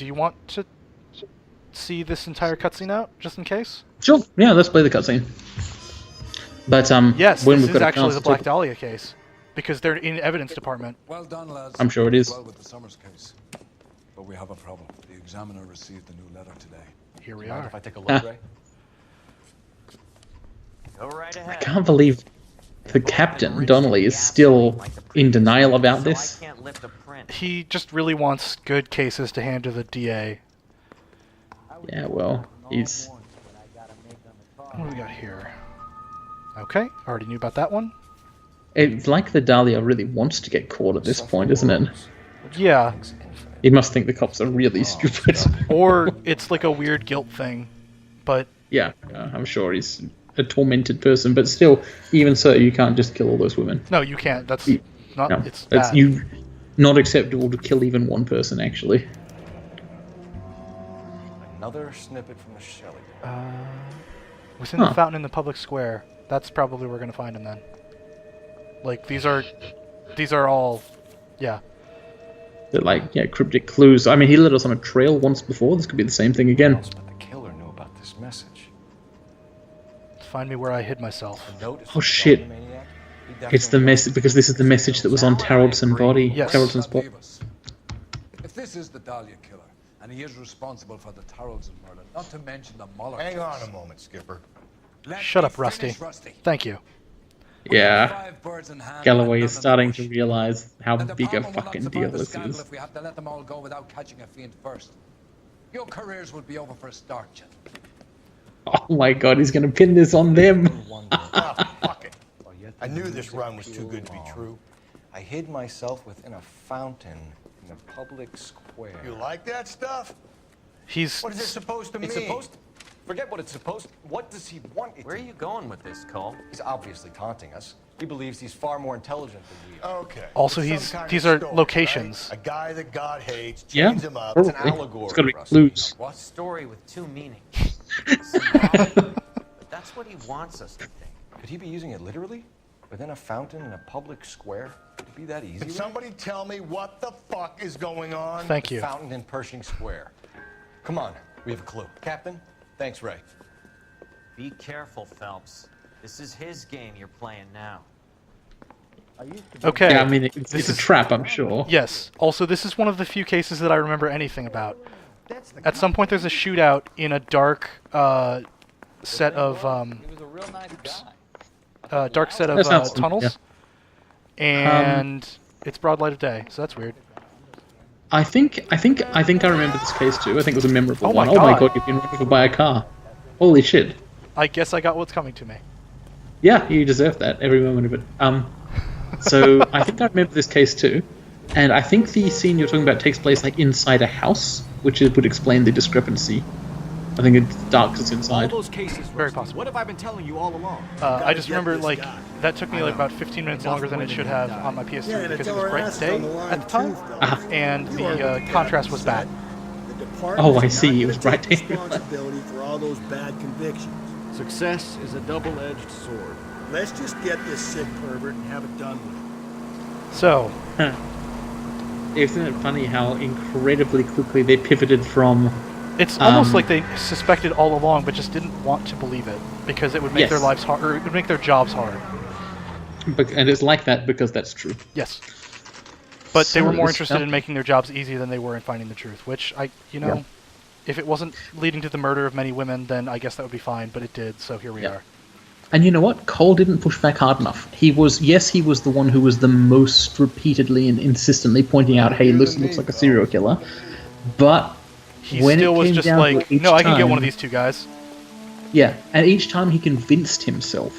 do you want to see this entire cutscene out, just in case? Sure. Yeah, let's play the cutscene. But yes, when this we've is got actually the Black Dahlia case, because they're in evidence department. Well done, lads. I'm sure it is. Well with the Summers case. But we have a problem. The examiner received a new letter today. Here we Mind are. if I take a look, Ray? Go right I ahead. can't believe the captain, Donnelly, is still in denial about this. I can't lift a print. He just really wants good cases to hand to the DA. Yeah, well, he's... What do we got here? Okay, already knew about that one. It's like the Dahlia really wants to get caught at this point, isn't it? Yeah, He must think the cops are really stupid. or it's like a weird guilt thing, but Yeah, I'm sure he's a tormented person, but still, even so, you can't just kill all those women. no, you can't. That's not. No, It's that's bad. not acceptable to kill even one person, actually. Another snippet from the Shelley. Within the fountain in the public square. That's probably where we're gonna find him then. Like these are all, yeah. They're like, yeah, cryptic clues. I mean, he led us on a trail once before. This could be the same thing again. But the killer knew about this message. Find me where I hid myself. The note is Oh from shit! the maniac. He It's the definitely message because this is the message that was on Tarald's body. Yes. Tarald's body. If this is the Dahlia killer, and he is responsible for the Taraldson murder, not to mention the Muller Hang case, on a moment, Skipper. let Shut me up, Rusty. finish, Rusty. Thank you. We have Yeah, 5 birds in hand Galloway and is none in the starting to bush. realize how The big a department will not fucking survive deal the this scandal is. if we have to let them all go without catching a fiend first. Your careers would be over for a start, gentlemen. Oh my god, he's gonna pin this on them. Ah, fuck it. I knew this run was too good to be true. I hid myself within a fountain in a public square. You like that stuff? He's What is it supposed to mean? It's supposed to... Forget what it's supposed... What does he want it Where are to you going with this, Cole? He's obviously taunting us. He believes he's far more intelligent than we are. Okay. Also, It's some kind these of are story, locations. right? A guy that God hates, Yeah, chains him up. probably. It's an allegory, It's gotta be Rusty. clues. A story with two meanings. Symbolic. But that's what he wants us to think. Could he be using it literally? Within a fountain in a public square? Could it be that easy? Can somebody tell me what the fuck is going on? Thank you. Fountain in Pershing Square. Come on, we have a clue. Captain? Thanks, Ray. Be careful, Phelps. This is his game you're playing now. okay. Yeah, I mean, it's This a is- trap, I'm sure. Yes. Also, this is one of the few cases that I remember anything about. At some point, there's a shootout in a dark set of dark set That of sounds tunnels, and it's broad light of day, so that's weird. I think I remember this case too. I think it was a memorable Oh my one. Oh my God. god, you've been run over by a car. Holy shit. I guess I got what's coming to me. Yeah, you deserve that, every moment of it. So I think I remember this case too, and I think the scene you're talking about takes place like inside a house, which would explain the discrepancy. I think it's dark 'cause it's All inside. those cases, Very Rusty. possible. What have I been telling you all along? I just remember like that took me like about 15 minutes longer than it should have on my PS3 because it was bright day at the time, and the contrast was bad. Oh, I see, it was right there. Responsibility for all those bad convictions. Success is a double-edged sword. Let's just get this sick pervert and have it done with. So, Isn't it funny how incredibly quickly they pivoted from... it's almost like they suspected all along, but just didn't want to believe it because it would make their Yes. lives hard, or it would make their jobs hard. And it's like that because that's true. Yes, but they were So more this interested stuff- in making their jobs easy than they were in finding the truth. Which Yeah. if it wasn't leading to the murder of many women, then I guess that would be fine. But it did, so here we Yeah. are. And you know what? Cole didn't push back hard enough. He was the one who was the most repeatedly and insistently pointing out, hey, this looks like a serial killer. But He when still it was came just down to like, it each no, I can get one of time- these two guys. Yeah, and each time he convinced himself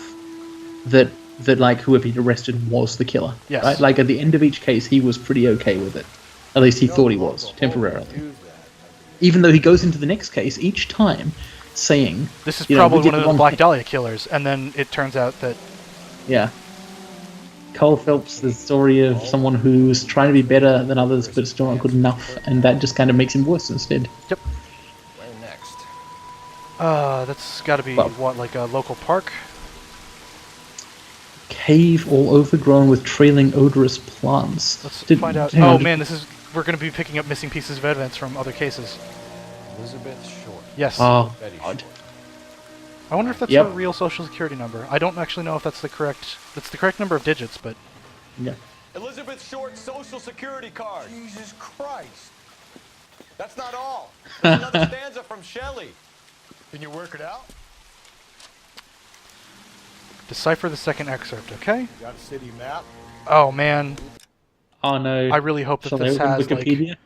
that like whoever he'd arrested was the killer. Yes. Right? Like at the end of each case, he was pretty okay with it. At least he thought he was, temporarily. Even though he goes into the next case each time saying... This is you know, we probably did one of the one Black thing. Dahlia killers, and then it turns out that Yeah. Cole Phelps, the story of someone who's trying to be better than others but still not good enough, and that just kind of makes him worse instead. yep, Where next? that's got to be Well- what, like a local park. Cave all overgrown with trailing odorous plants. Let's Did- find out. hang Oh on. man, this is we're going to be picking up missing pieces of evidence from other cases. Elizabeth Short. Yes. Oh, Betty God. I wonder if that's Yep. a real social security number. I don't actually know if that's the correct number of digits, but Yeah. Elizabeth Short's social security card. Jesus Christ. That's not all. There's another stanza from Shelley. Can you work it out? decipher the second excerpt, okay? Got a city map? Oh man, Oh no. I really hope that Shall this I open has Wikipedia?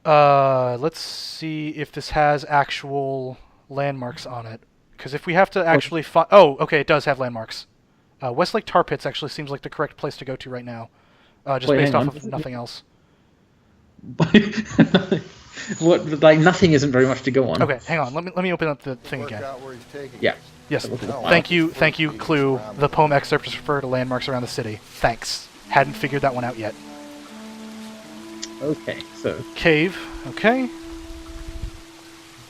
like. Let's see if this has actual landmarks on it. Because if we have to actually find... Oh, okay, it does have landmarks. Westlake Tar Pits actually seems like the correct place to go to right now. Just Wait, based hang off on. of nothing else. What? Like nothing isn't very much to go on. Okay, hang on. Let me open up the thing Work again. out where he's taking Yeah. us. Yes. Look at the Thank you, Clue. The poem excerpts refer to landmarks around the city. Thanks. Hadn't figured that one out yet. Okay, so Cave. Okay.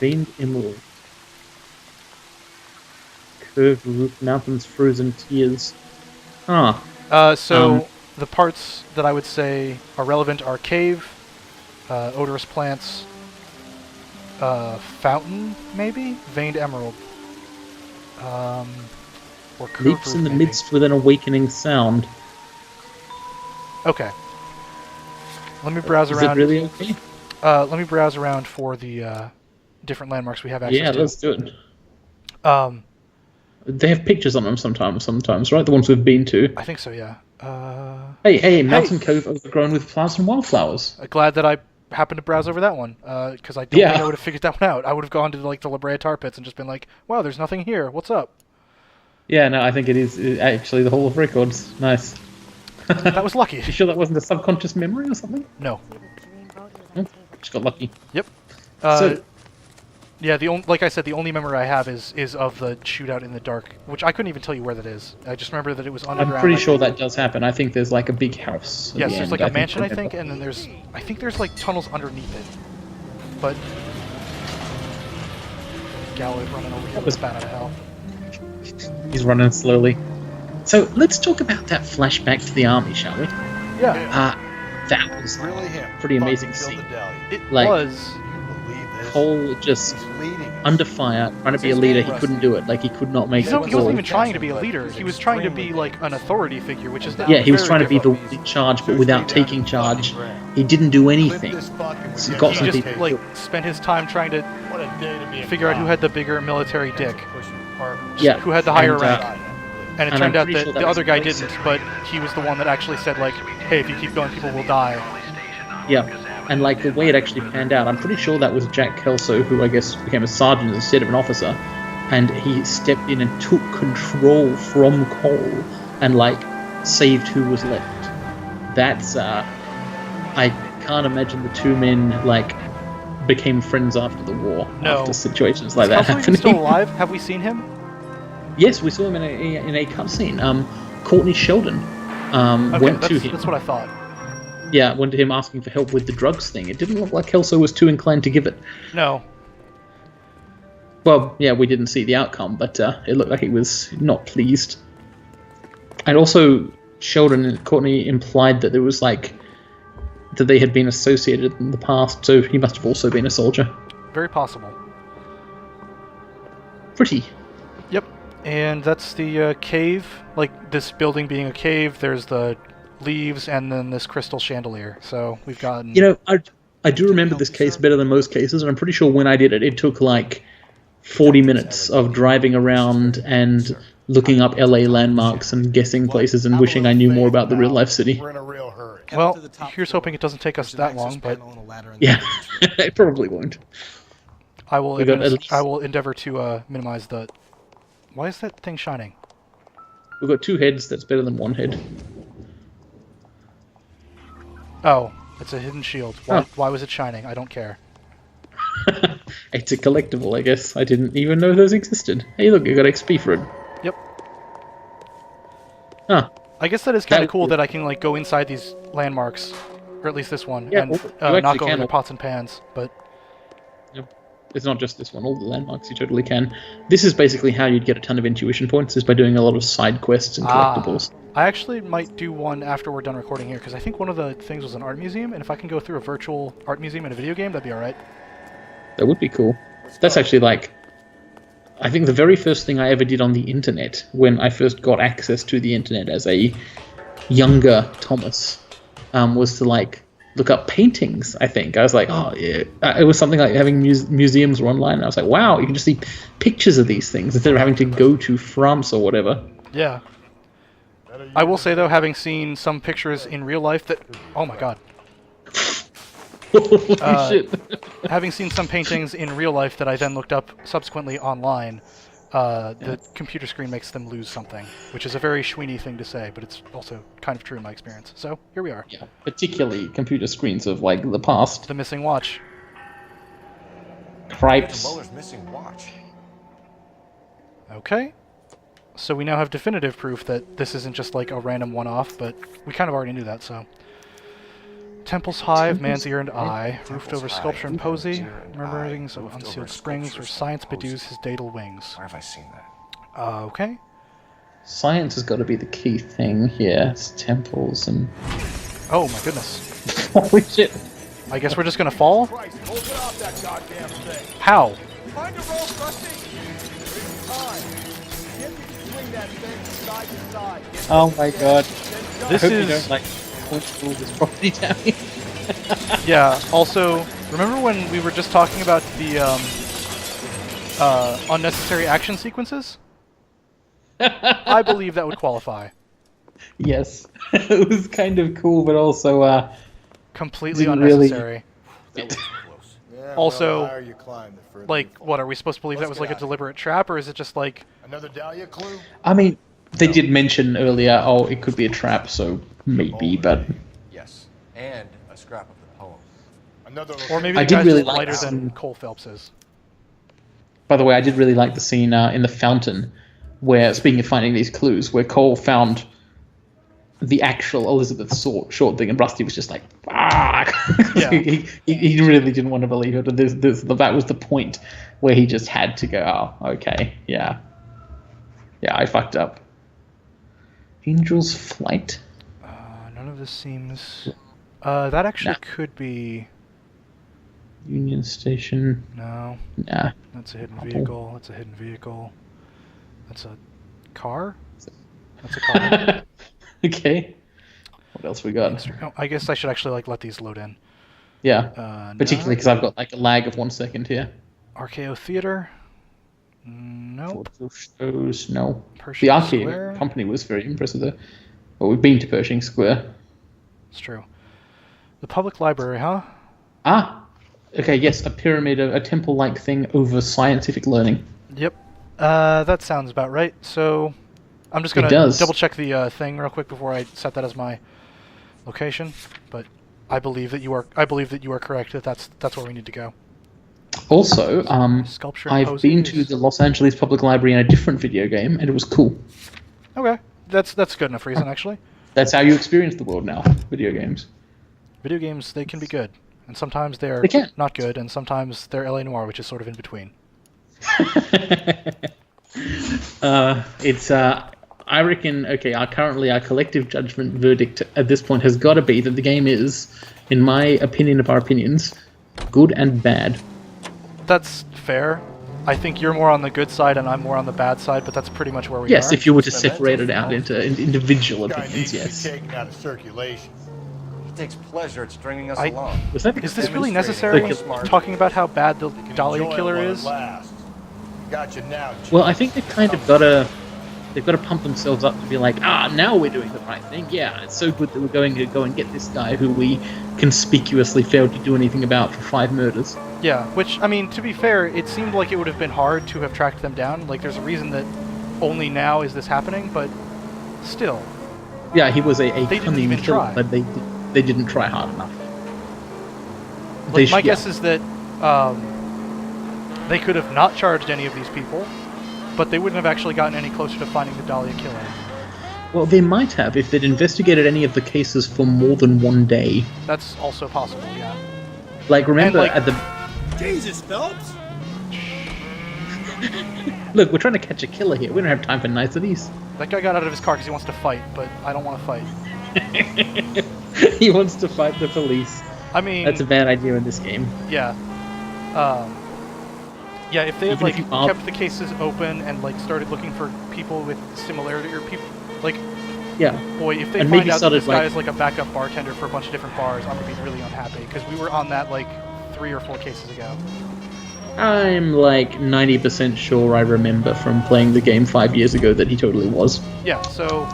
veined emerald, curved roof, mountains, frozen tears. Ah, So the parts that I would say are relevant are cave, odorous plants, fountain, maybe? Veined emerald. Or curved leaps roof, in the maybe. midst with an awakening sound. Okay. Let me browse Is it around. really okay? Let me browse around for the different landmarks we have access Yeah, to. let's do it. Um, They have pictures on them sometimes, right? The ones we've been to. I think so, yeah. Hey, Mountain Cove overgrown with plants and wildflowers. Glad that I happened to browse over that one, because I don't Yeah. think I would have figured that one out. I would have gone to like the La Brea Tar Pits and just been like, "Wow, there's nothing here. What's up?" Yeah, no, I think it is actually the Hall of Records. Nice. That was lucky. You sure that wasn't a subconscious memory or something? No. Just got lucky. Yep. So- Yeah, like I said, the only memory I have is of the shootout in the dark, which I couldn't even tell you where that is. I just remember that it was underground. I'm pretty sure that does happen. I think there's like a big house. at Yes, the there's end, like a mansion, I remember. think, and then I think there's like tunnels underneath it. But Galloway's running over here with a bat out of hell. He's running slowly. So let's talk about that flashback to the army, shall we? Yeah, That was Really him. pretty amazing Fucking scene. killed the Dahlia. it like- was. You believe this? Cole just He's leading us. under fire, trying to be a leader. He couldn't do it. Like he could not make He the wasn't call. even trying to be a leader. He was trying to be like an authority figure, which is now Yeah, he was very trying to be the different. one in charge, but without taking charge, he didn't do Clip anything. this fucking He with got your some He just people- like spent his time trying to What a day to be a figure out who cop. had the bigger military dick, Pushing apartments. Yeah, who had the higher and, rank. And it and turned I'm out pretty that sure that the was other guy racist. didn't, but he was the one that actually said like, "Hey, if you keep going, people will die." Yeah, and like the way it actually panned out, I'm pretty sure that was Jack Kelso, who I guess became a sergeant instead of an officer, and he stepped in and took control from Cole and like saved who was left. That's I can't imagine the two men like became friends after the war, No. after situations like Is that Kelso even still happening. alive? Have we seen him? Yes, we saw him in a cutscene. Courtney Sheldon Okay, went to him. that's what I thought. Yeah, went to him asking for help with the drugs thing. It didn't look like Kelso was too inclined to give it. No. Well, yeah, we didn't see the outcome, but it looked like he was not pleased. And also, Sheldon and Courtney implied that there was like that they had been associated in the past, so he must have also been a soldier. Very possible. Pretty. Yep. And that's the cave. Like this building being a cave. There's the leaves and then this crystal chandelier. So we've gotten. You know, I do remember this case better than most cases, and I'm pretty sure when I did it, it took like 40 minutes of driving around and looking up LA landmarks and guessing places and wishing I knew more about the real life city. We're in a real hurry. Well, here's hoping it doesn't take us that long, but Yeah, it probably won't. I will. We got at least- I will endeavor to minimize the. Why is that thing shining? We've got two heads, that's better than one head. Oh, it's a hidden shield. Why, Oh. why was it shining? I don't care. It's a collectible, I guess. I didn't even know those existed. Hey, look, you got XP for it. Yep. Huh. I guess that is kind of That- cool that I can like go inside these landmarks, or at least this one, Yeah, and well, you actually knock over can. their pots and pans. But It's not just this one. All the landmarks you totally can. This is basically how you'd get a ton of intuition points, is by doing a lot of side quests and collectibles. I actually might do one after we're done recording here, because I think one of the things was an art museum, and if I can go through a virtual art museum in a video game, that'd be alright. That would be cool. That's actually like, I think the very first thing I ever did on the internet, when I first got access to the internet as a younger Thomas, was to like look up paintings. I think I was like, oh yeah, it was something like having museums or online. And I was like, wow, you can just see pictures of these things instead of having to go to France or whatever. Yeah. I will say though, having seen some pictures in real life that, oh my god. Holy shit. Having seen some paintings in real life that I then looked up subsequently online, the computer screen makes them lose something, which is a very Schweeny thing to say, but it's also kind of true in my experience. So, here we are. Yeah, particularly computer screens of, like, the past. The missing watch. Cripes. Bowler's missing watch. Okay. So we now have definitive proof that this isn't just like a random one-off, but we kind of already knew that, so... Temple's Hive, Man's Ear and Eye, roofed over sculpture and posy, murmurings of unsealed springs, where science bedews his daedal wings. Where have I seen that? Okay. Science has got to be the key thing here. It's temples and... Oh my goodness. Holy shit. I guess we're just gonna fall? Christ, hold it off that goddamn thing. How? Find a rope, Rusty. Time. Get me to swing that thing side to side. Oh my god. This I hope you is... don't, like, point all this property down here. Yeah, also, remember when we were just talking about the unnecessary action sequences? I believe that would qualify. Yes. It was kind of cool, but also, Completely didn't really- unnecessary. Yeah, Also, well, the higher you climb, the further you Like, fall. what, are we supposed to believe that Let's was get like a out of here. deliberate trap, or is it just like... Another Dahlia clue? I mean, they did mention earlier, oh, it could be a trap, so maybe, but... Yes. And a scrap of the poem. Another Or maybe I the did guy's really just like lighter some- than Cole Phelps is. By the way, I did really like the scene in the fountain where, speaking of finding these clues, where Cole found the actual Elizabeth Short thing, and Rusty was just like, "Fuck!" Yeah. he really didn't want to believe it. But that was the point where he just had to go, oh, okay, yeah. Yeah, I fucked up. Angel's Flight? None of this seems... that actually Nah. could be... Union Station? No. Nah. That's a hidden Apple. vehicle. That's a hidden vehicle. That's a car? That's a car. Okay. What else we got? Oh, I guess I should actually like let these load in. Yeah. Particularly because I've got like a lag of 1 second here. RKO Theater? Nope. Photo shows, no. Pershing The arcade Square? company was very impressive there. Well, we've been to Pershing Square. It's true. The public library, huh? Ah! Okay, yes, a pyramid, a temple-like thing over scientific learning. Yep. That sounds about right. So, I'm just It gonna does. double check the thing real quick before I set that as my location. But I believe that you are. I believe that you are correct. That's where we need to go. Also, Sculpture and I've been to poses. the Los Angeles Public Library in a different video game, and it was cool. Okay, that's good enough reason actually. That's how you experience the world now, video games. Video games, they can be good, and sometimes they're They can. not good, and sometimes they're LA Noire, which is sort of in between. I reckon, okay, currently our collective judgment verdict at this point has got to be that the game is, in my opinion of our opinions, good and bad. That's fair. I think you're more on the good side, and I'm more on the bad side, but that's pretty much where we Yes, are. if you were to separate it out into individual Guy opinions, needs to be yes. taken out of circulation. He takes pleasure at stringing us I- along. Was that Is this really Demonstrating necessary? smart. Talking about how bad the You can Dahlia enjoy it killer while it is? lasts. Got you now, Well, I think they've kind of got to pump themselves up to be like, now we're doing the right thing. Yeah, it's so good that we're going to go and get this guy who we conspicuously failed to do anything about for 5 murders. Yeah, which, I mean, to be fair, it seemed like it would have been hard to have tracked them down. Like, there's a reason that only now is this happening, but still. Yeah, he was a didn't cunning even killer, try. but they didn't try hard enough. Like, my yeah. guess is that they could have not charged any of these people, but they wouldn't have actually gotten any closer to finding the Dahlia killer. Well, they might have if they'd investigated any of the cases for more than 1 day. That's also possible, yeah. Like, remember like- at the... Jesus, Phelps! Look, we're trying to catch a killer here. We don't have time for niceties. That guy got out of his car because he wants to fight, but I don't want to fight. He wants to fight the police. I mean, That's a bad idea in this game. yeah. Yeah, if they had Even if like you are- kept the cases open and like started looking for people with similarity or people like, Yeah. boy, if they And find maybe out that started, this guy like- is like a backup bartender for a bunch of different bars, I'm gonna be really unhappy because we were on that like 3 or 4 cases ago. I'm like 90% sure I remember from playing the game 5 years ago that he totally was. Yeah, so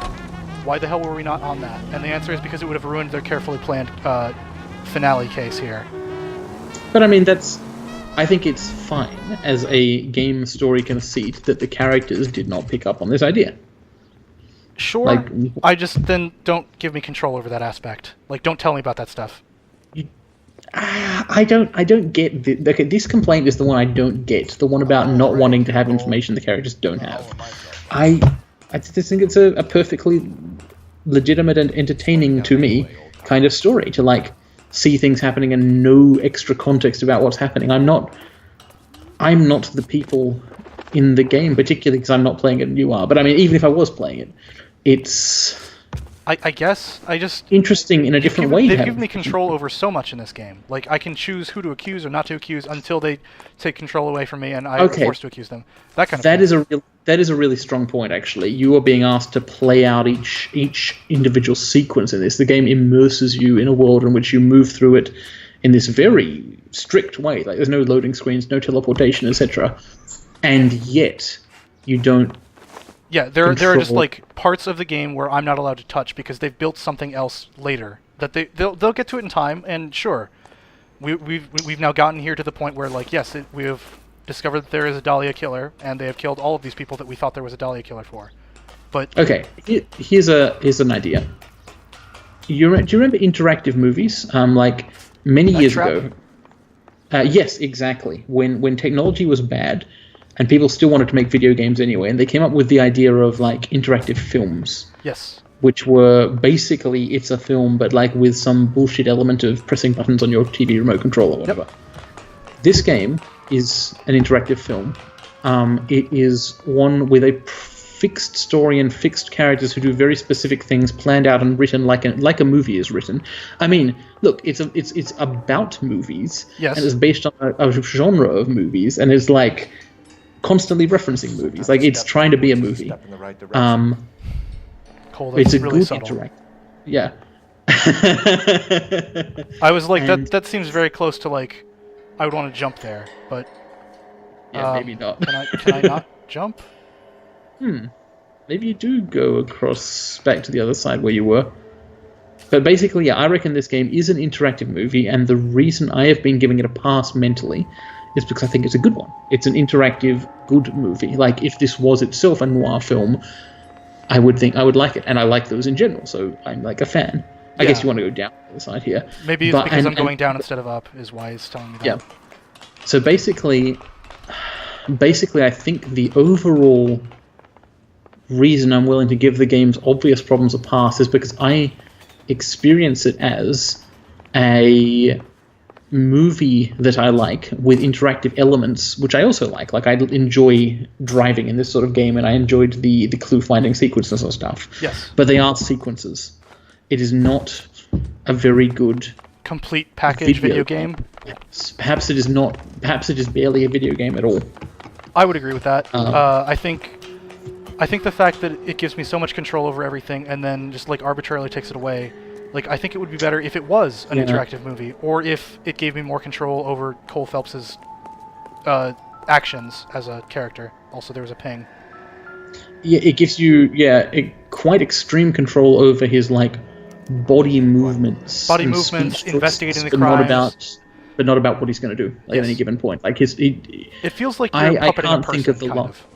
why the hell were we not on that? And the answer is because it would have ruined their carefully planned finale case here. But I mean, I think it's fine as a game story conceit that the characters did not pick up on this idea. Sure, Like- I just then don't give me control over that aspect. Like, don't tell me about that stuff. I don't get this complaint is the one I don't get. The one about not wanting to have information the characters don't have. I just think it's a perfectly legitimate and entertaining to me kind of story to like see things happening and no extra context about what's happening. I'm not the people in the game, particularly because I'm not playing it and you are. But I mean, even if I was playing it, it's I guess I just interesting in a different way. They've given me control over so much in this game. Like, I can choose who to accuse or not to accuse until they take control away from me and I'm forced to accuse them. That kind of thing. That is a really strong point, actually. You are being asked to play out each individual sequence in this. The game immerses you in a world in which you move through it in this very strict way. Like, there's no loading screens, no teleportation, etc. And yet, you don't. Yeah, there are just control- like parts of the game where I'm not allowed to touch because they've built something else later that they'll get to it in time. And sure, we've now gotten here to the point where like yes, we have discovered that there is a Dahlia killer and they have killed all of these people that we thought there was a Dahlia killer for. But Okay, here's an idea. Do you remember interactive movies? Like many Night years Trap? ago. Yes, exactly. When technology was bad, and people still wanted to make video games anyway, and they came up with the idea of like interactive films, yes, which were basically it's a film but like with some bullshit element of pressing buttons on your TV remote control or whatever. This game is an interactive film. It is one with a fixed story and fixed characters who do very specific things, planned out and written like a movie is written. I mean, look, it's about movies, Yes. and it's based on a genre of movies, and it's like constantly referencing movies. Like it's trying to be a movie. Step in the right direction. Cole, that's It's a really good subtle. interact. Yeah. I was like And- that seems very close to like I would want to jump there, but Yeah, maybe not. Can I not jump? Maybe you do go across back to the other side where you were. But basically, yeah, I reckon this game is an interactive movie, and the reason I have been giving it a pass mentally is because I think it's a good one. It's an interactive, good movie. Like, if this was itself a noir film, I would think I would like it, and I like those in general, so I'm like a fan. I guess Yeah. you want to go down the other side here. Maybe it's But- because and- I'm going and- down instead of up is why he's telling me that. Yeah. So basically, I think the overall reason I'm willing to give the game's obvious problems a pass is because I experience it as a movie that I like with interactive elements, which I also like. Like, I enjoy driving in this sort of game, and I enjoyed the clue finding sequences and stuff. Yes. But they are sequences. It is not a very good Complete package video game. Perhaps it is not. Perhaps it is barely a video game at all. I would agree with that. I think the fact that it gives me so much control over everything and then just like arbitrarily takes it away, like I think it would be better if it was an interactive movie, or if it gave me more control over Cole Phelps's actions as a character. Also, there was a ping. Yeah, it gives you quite extreme control over his like body movements. Body and movements, speech investigating the but crimes. not about what he's going to do at any given point. Like It feels like you're I puppeting can't a person, think of the kind lot. of.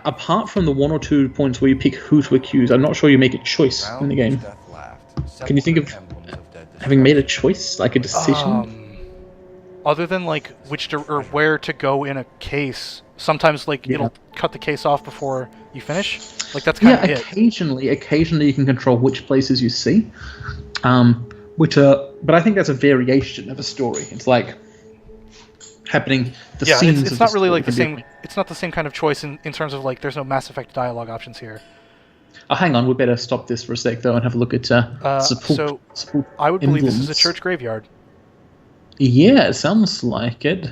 Apart from the 1 or 2 points where you pick who to accuse, I'm not sure you make a choice in the game. Death laughed. Can you think of having made a choice, like a decision? Other than like or where to go in a case, sometimes like it'll cut the case off before you finish. Like that's kind of it. Occasionally you can control which places you see, but I think that's a variation of a story. It's like happening. The scenes it's of not the really story like the can be same. it's not the same kind of choice in terms of like there's no Mass Effect dialogue options here. Oh, hang on, we better stop this for a sec though and have a look at support I would believe this is a emblems. church graveyard. Yeah, it sounds like it.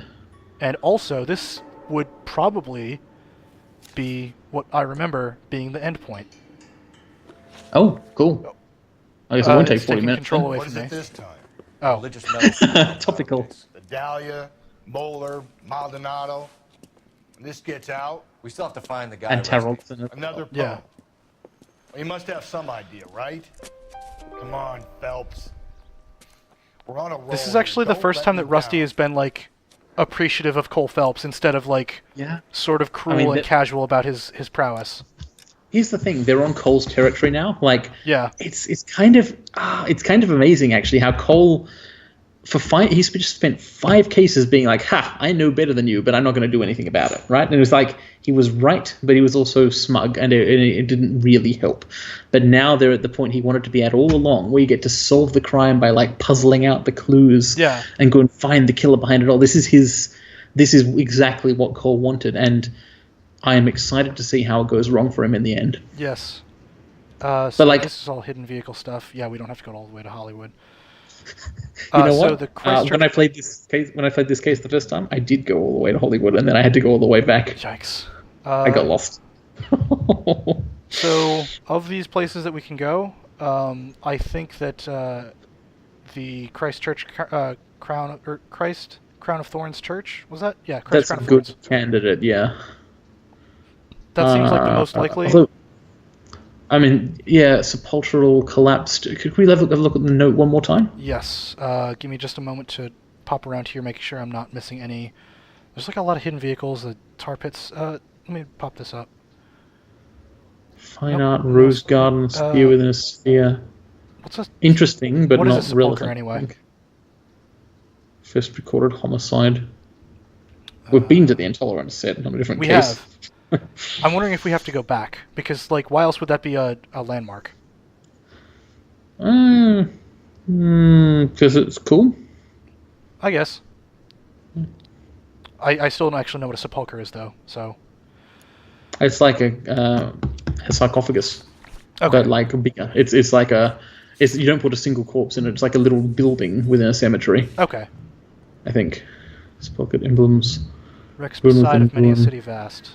And also, this would probably be what I remember being the end point. Oh, cool. I guess it won't take It's 40 taking minutes. control away What from is me. it this time? Oh, Religious medicine. Topical. The Dahlia, Molar, Maldonado. This gets out. We still have to find the guy. And Rusty. Tarot. And Another poem. Yeah. Well, you must have some idea, right? Come on, Phelps. We're on a roll. this is actually the Don't first let time me that Rusty down. has been like appreciative of Cole Phelps instead of like yeah. sort of cruel mean, and that- casual about his prowess. Here's the thing: they're on Cole's territory now. Like, Yeah. it's kind of amazing actually how Cole he's just spent 5 cases being like, "Ha, I know better than you, but I'm not going to do anything about it." Right? And it was like he was right, but he was also smug, and it didn't really help. But now they're at the point he wanted to be at all along, where you get to solve the crime by like puzzling out the clues, Yeah. and go and find the killer behind it all. This is exactly what Cole wanted, and I am excited to see how it goes wrong for him in the end. Yes. So like- this is all hidden vehicle stuff. Yeah, we don't have to go all the way to Hollywood. You know so what? the Christchurch... When I played this case the first time, I did go all the way to Hollywood, and then I had to go all the way back. Yikes. I got lost. So, of these places that we can go, I think that the Christchurch Crown of Thorns Church, was that? Yeah, Christ That's a Crown of good Thorns. candidate, yeah. That seems like the most likely. Although, I mean, yeah, sepulchral collapsed. Could we have a look at the note one more time? Yes. Give me just a moment to pop around here, making sure I'm not missing any. There's like a lot of hidden vehicles, the tar pits. Let me pop this up. Fine Nope. art, rose garden, sphere within a sphere. What's this? Interesting, but What is not a sepulcher relevant. anyway? First recorded homicide. We've been to the Intolerance set on a different We case. have. I'm wondering if we have to go back, because like, why else would that be a landmark? Because it's cool. I guess. I still don't actually know what a sepulcher is, though. So. It's like a sarcophagus, Okay. but like bigger. It's like you don't put a single corpse in it. It's like a little building within a cemetery. Okay. I think. Pocket emblems. Rex Ruin beside of within many a ruin. city vast.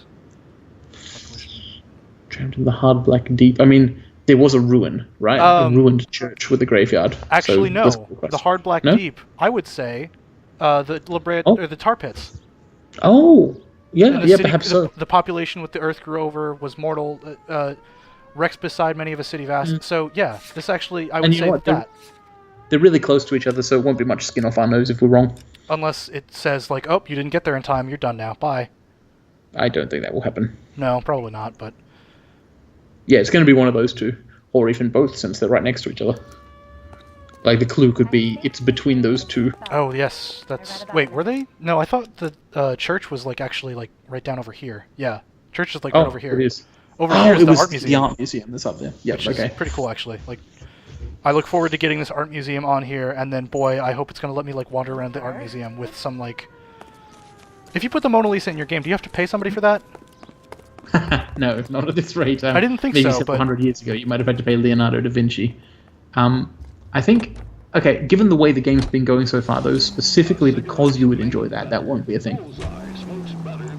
Trapped in the hard black deep. I mean, there was a ruin, right? A ruined church with a graveyard. Actually, so no. that's cool. The hard black No? deep. I would say, or the tar pits. Oh, yeah, And the yeah, city- perhaps so. The population with the earth grew over was mortal. Rex beside many of a city vast. So yeah, this actually I would And you say know what? that. They're really close to each other, so it won't be much skin off our nose if we're wrong. Unless it says like, oh, you didn't get there in time. You're done now. Bye. I don't think that will happen. No, probably not. But Yeah, it's going to be one of those two, or even both, since they're right next to each other. Like, the clue could be it's between those two. oh yes, that's. Wait, were they? No, I thought the church was like actually like right down over here. Yeah, church is like right over here. It is. Over Oh, here is it the was art museum. the art museum that's up there. Yep, Which okay. is pretty cool, actually. Like, I look forward to getting this art museum on here, and then, boy, I hope it's gonna let me like wander around the art museum with some like. If you put the Mona Lisa in your game, do you have to pay somebody for that? No, not at this rate. I didn't think maybe so, several but- hundred years ago, you might have had to pay Leonardo da Vinci. I think, okay, given the way the game's been going so far, though, specifically because you would enjoy that, that won't be a thing.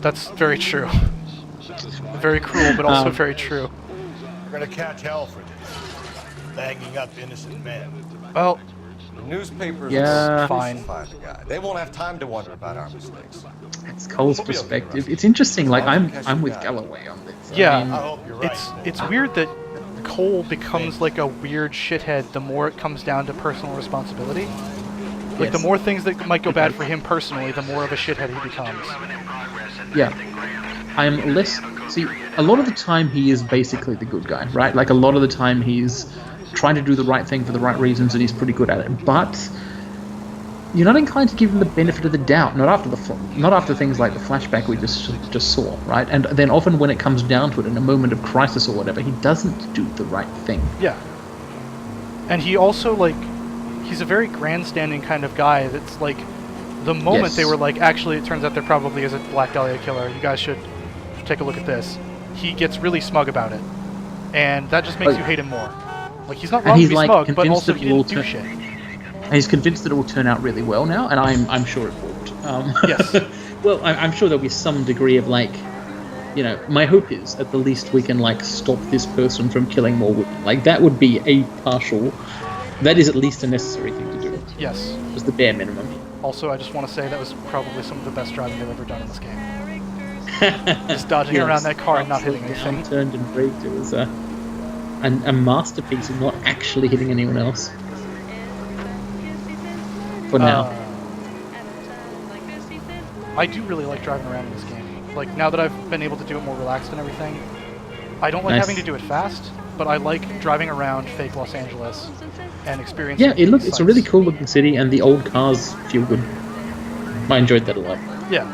That's very true. Very cruel, but also very true. We're gonna catch hell for this. Banging up innocent men. Well, The newspapers Yeah. will Fine. crucify the guy. They won't have time to wonder about our mistakes. It's Cole's We'll be okay, perspective. Rusty. It's interesting. Like, I'll catch I'm the with guy. Galloway on this. yeah, I mean, I hope you're right. it's weird that Cole becomes like a weird shithead the more it comes down to personal responsibility. Like, the Yes. more things that might go bad for him personally, the more of a shithead he becomes. yeah. I'm less. See, a lot of the time he is basically the good guy, right? Like, a lot of the time he's trying to do the right thing for the right reasons, and he's pretty good at it. But you're not inclined to give him the benefit of the doubt. Not after things like the flashback we just saw, right? And then often when it comes down to it, in a moment of crisis or whatever, he doesn't do the right thing. Yeah. And he also, like, he's a very grandstanding kind of guy that's, like, The moment Yes. they were like, actually, it turns out there probably is a Black Dahlia killer. You guys should take a look at this. He gets really smug about it, and that just makes Oh. you hate him more. Like he's not And wrong he's, to be like, smug, but convinced also that he it will didn't do turn- shit. And he's convinced that it will turn out really well now, and I'm sure it won't. Yes. Well, I'm sure there'll be some degree of like, my hope is at the least we can like stop this person from killing more women. Like that would be a partial. That is at least a necessary thing to do. Yes. Just the bare minimum. Also, I just want to say that was probably some of the best driving I've ever done in this game. Just dodging Yes. around that car and not hitting anything. Turned and braked. It was a masterpiece of not actually hitting anyone else. For now. I do really like driving around in this game. Like, now that I've been able to do it more relaxed and everything, I don't like Nice. having to do it fast, but I like driving around fake Los Angeles and experiencing Yeah, it's a sights. really cool looking city, and the old cars feel good. I enjoyed that a lot. Yeah.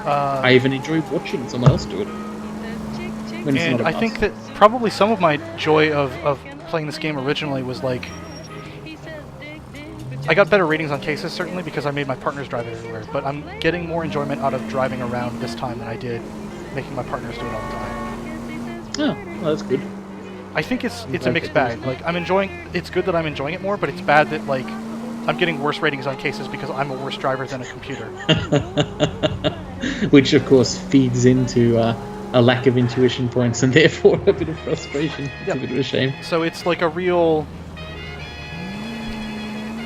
I even enjoy watching someone else do it. When it's And not a I bus. think that probably some of my joy of playing this game originally was like, I got better ratings on cases certainly because I made my partners drive it everywhere, but I'm getting more enjoyment out of driving around this time than I did making my partners do it all the time. Oh, well, that's good. I think it's a glad mixed that bag. Like it's good that I'm enjoying it more, but it's bad that like I'm getting worse ratings on cases because I'm a worse driver than a computer. Which, of course, feeds into a lack of intuition points and therefore a bit of frustration. It's Yep. a bit of a shame. So it's like a real,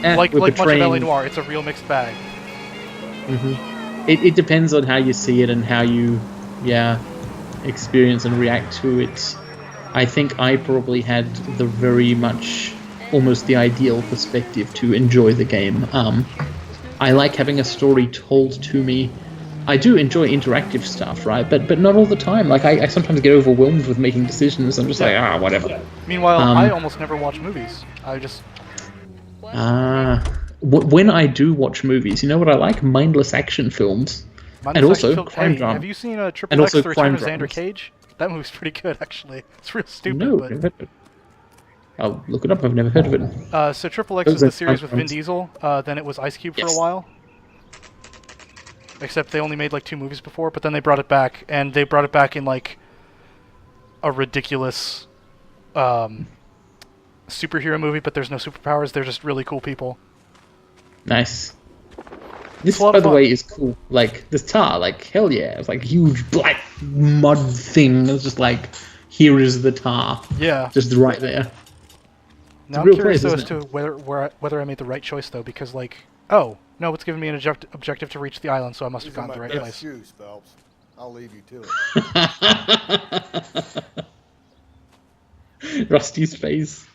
We're like much of portraying- LA Noire, it's a real mixed bag. It depends on how you see it and how you, experience and react to it. I think I probably had the very much, almost the ideal perspective to enjoy the game. I like having a story told to me. I do enjoy interactive stuff, right? But not all the time. Like, I sometimes get overwhelmed with making decisions. I'm just like, whatever. Meanwhile, I almost never watch movies. I just, When I do watch movies, you know what I like? Mindless action films. Mindless And also Action Film- crime hey, drama. Have you seen And Triple X: also The Return of crime Xander dramas. Cage? That movie's pretty good, actually. It's real stupid, No, but... never heard of it. I'll look it up. I've never heard of it. So Triple X Those is the are series with crime Vin dramas. Diesel. Then it was Ice Cube for Yes. a while. Except they only made like 2 movies before, but then they brought it back, and they brought it back in like a ridiculous superhero movie, but there's no superpowers. They're just really cool people. Nice. This, a lot by of the fun. way, is cool. Like, this tar, like, hell yeah. It's like a huge black mud thing. It's just like, here is the tar. Yeah. Just right there. Now a I'm real curious place, though as isn't to whether I made the right choice though, because like, oh no, it's giving me an objective to reach the island, so I must have These are gone to my the right best place. shoes, Phelps. I'll leave you to it. Rusty's face.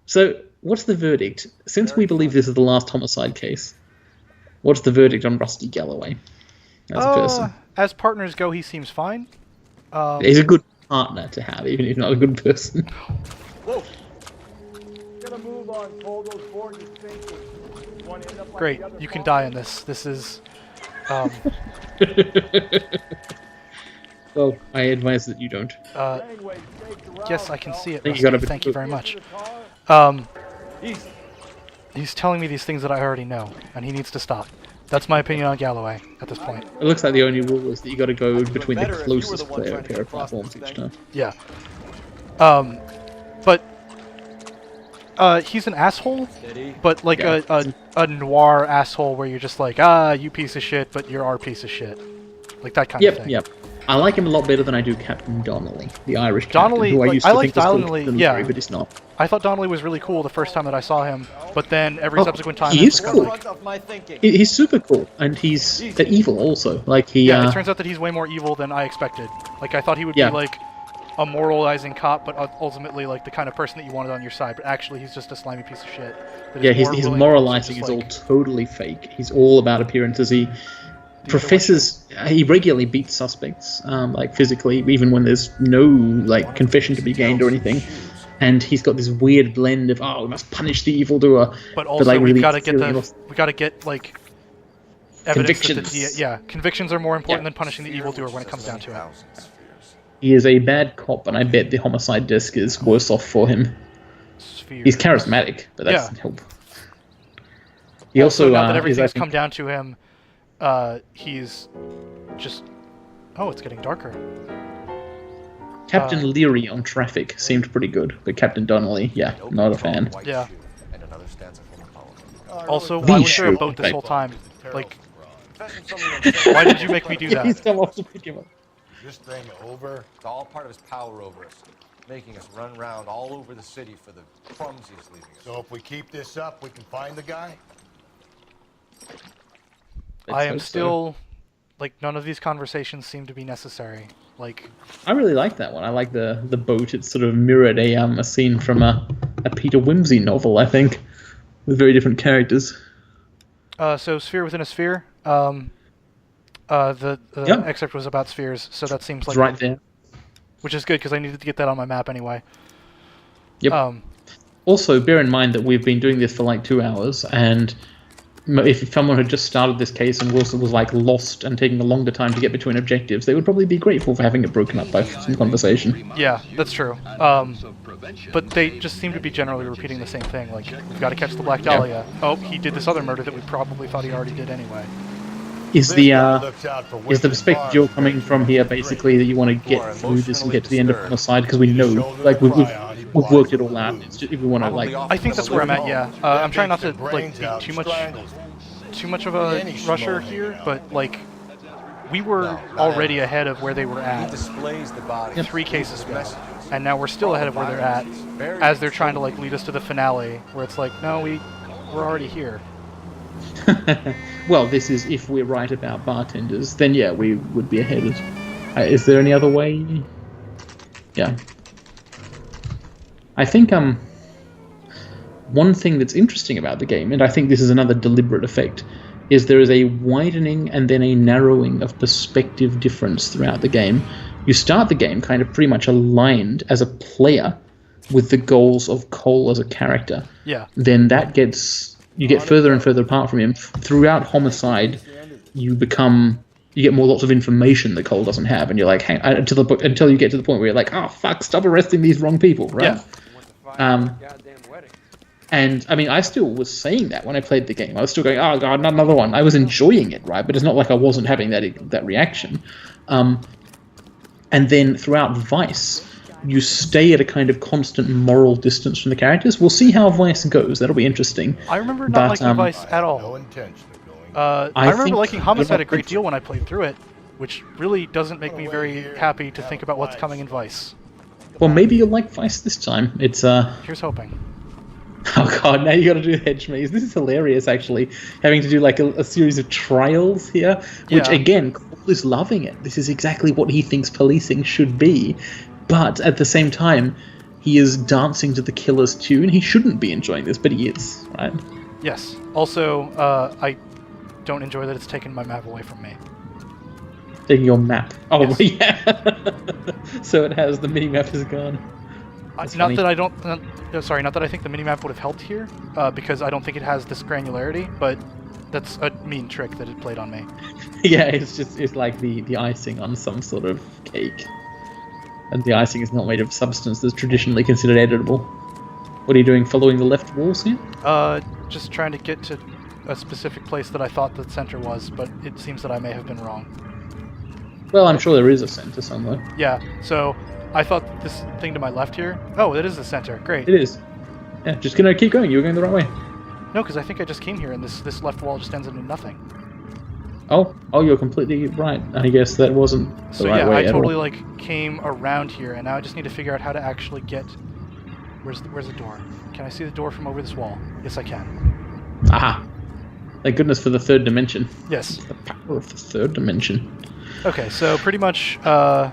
So, what's the verdict? Since we believe this is the last homicide case, what's the verdict on Rusty Galloway as a person? As partners go, he seems fine. He's a good partner to have, even if he's not a good person. Whoa! Gotta move on, Cole. Those boards are sinking. One end up like Great, the other you can fall. die in this. This is, Well, I advise that you don't. Gangway staked around, yes, I can Phelps. see it. think you Rusty. got a bit Thank you of- very much. Get to the car. He's telling me these things that I already know, and he needs to stop. That's my opinion on Galloway at this point. It looks like the only rule is that you got to go between the better if you were closest the one player trying to pair of get across platforms this each thing. time. Yeah. But he's an asshole, Steady. but like Yeah. a noir asshole where you're just like, you piece of shit, but you're our piece of shit. Like that kind of Yep, thing. yep. I like him a lot better than I do Captain Donnelly, the Irish Donnelly, captain, who I like, used I to like think was called Donnelly, Captain yeah. Larry, but he's not. I thought Donnelly was really cool the first time that I saw him, but then every Oh, subsequent time he it's is just cool. like, Front of my thinking. He's super cool, and he's evil also. Like he, yeah, it turns out that he's way more evil than I expected. Like I thought he would Yeah. be like a moralizing cop, but ultimately like the kind of person that you wanted on your side. But actually, he's just a slimy piece of shit. that is yeah, his more his willing to moralizing just, is like, all totally fake. He's all about appearances. He professes. He regularly beats suspects, like physically, even when there's no like confession to be gained or anything. And he's got this weird blend of we must punish the evildoer, But also, like, really we gotta get serious- like evidence that Convictions. convictions are more important Yeah. than punishing the evildoer when it comes down to it. He is a bad cop, and I bet the homicide desk is worse off for him. Sphere. He's charismatic, but that Yeah. doesn't help. He also now that is, I everything's think, come down to him, he's just... Oh, it's getting darker. Captain Leary on traffic seemed pretty good, but Captain Donnelly, yeah, not a fan. White Yeah. shoe and another stanza from Apollo. Also, The why was there a shoe, boat this right. whole time? Like, Confessing something I'm why did you make me do He's that? come off to pick him up. This thing over. It's all part of his power over us, making us run around all over the city for the crumbs he's leaving us. So if we keep this up, we can find the guy? I am hope so. still... Like, none of these conversations seem to be necessary. Like, I really like that one. I like the boat. It sort of mirrored a scene from a Peter Wimsey novel, I think, with very different characters. so Sphere Within a Sphere. The Yeah. excerpt was about spheres, so that seems like... It's right there. Which is good, because I needed to get that on my map anyway. Yep. Also, bear in mind that we've been doing this for like 2 hours, and if someone had just started this case and was like lost and taking a longer time to get between objectives, they would probably be grateful for having it broken up by some conversation. Yeah, that's true. But they just seem to be generally repeating the same thing. Like, we've got to catch the Black Dahlia. Oh, he did this other murder that we probably thought he already did anyway. Is This the guy looks out for is wicked the perspective bars you're for coming from here basically that you want to get through this and get to the end of the side because we know, like we've worked it all out. It's just, if we want to like, I think that's where I'm at, yeah. I'm trying not to, like, be too much of a rusher here, but, like, we were already ahead of where they were He at displays the body. 3 cases ago, and now we're still ahead of where they're at, as they're trying to, like, lead us to the finale, where it's like, no, we're already here. well, this is if we're right about bartenders, then yeah, we would be ahead. Is there any other way? Yeah. I think one thing that's interesting about the game, and I think this is another deliberate effect, is there is a widening and then a narrowing of perspective difference throughout the game. You start the game kind of pretty much aligned as a player with the goals of Cole as a character. Yeah. Then that you get further and further apart from him. Throughout Homicide, you get more lots of information that Cole doesn't have, and you're like, until you get to the point where you're like, oh fuck, stop arresting these wrong people, right? Yeah. And I mean, I still was saying that when I played the game. I was still going, oh god, not another one. I was enjoying it, right? But it's not like I wasn't having that reaction. And then throughout Vice, you stay at a kind of constant moral distance from the characters. We'll see how Vice goes. That'll be interesting. I remember not liking Vice at all. No intention of going. I remember think- liking Homicide a great deal when I played through it, which really doesn't make me very happy to think about what's coming in Vice. Well, maybe you'll like Vice this time. It's Here's hoping. Oh god, now you gotta do Hedge Maze. This is hilarious, actually. Having to do like a series of trials here, which Yeah. again, Cole is loving it. This is exactly what he thinks policing should be. But at the same time, he is dancing to the killer's tune. He shouldn't be enjoying this, but he is, right? Yes. Also, I don't enjoy that it's taken my map away from me. Taking your map. Oh, Yes. yeah. So it has the mini-map is gone. That's Not funny. that I don't... not that I think the minimap would have helped here, because I don't think it has this granularity, but that's a mean trick that it played on me. Yeah, it's like the icing on some sort of cake. And the icing is not made of substance that's traditionally considered editable. What are you doing, following the left walls here? Just trying to get to a specific place that I thought the center was, but it seems that I may have been wrong. Well, I'm sure there is a center somewhere. Yeah, so I thought this thing to my left here... Oh, that is the center. Great. It is. Yeah, just gonna keep going. You're going the right way. No, because I think I just came here and this left wall just ends into nothing. Oh, you're completely right. I guess that wasn't the So right yeah, way I at totally all. like came around here, and now I just need to figure out how to actually get... Where's the door? Can I see the door from over this wall? Yes, I can. Aha! Thank goodness for the third dimension. Yes. The power of the third dimension. Okay, so pretty much, yeah,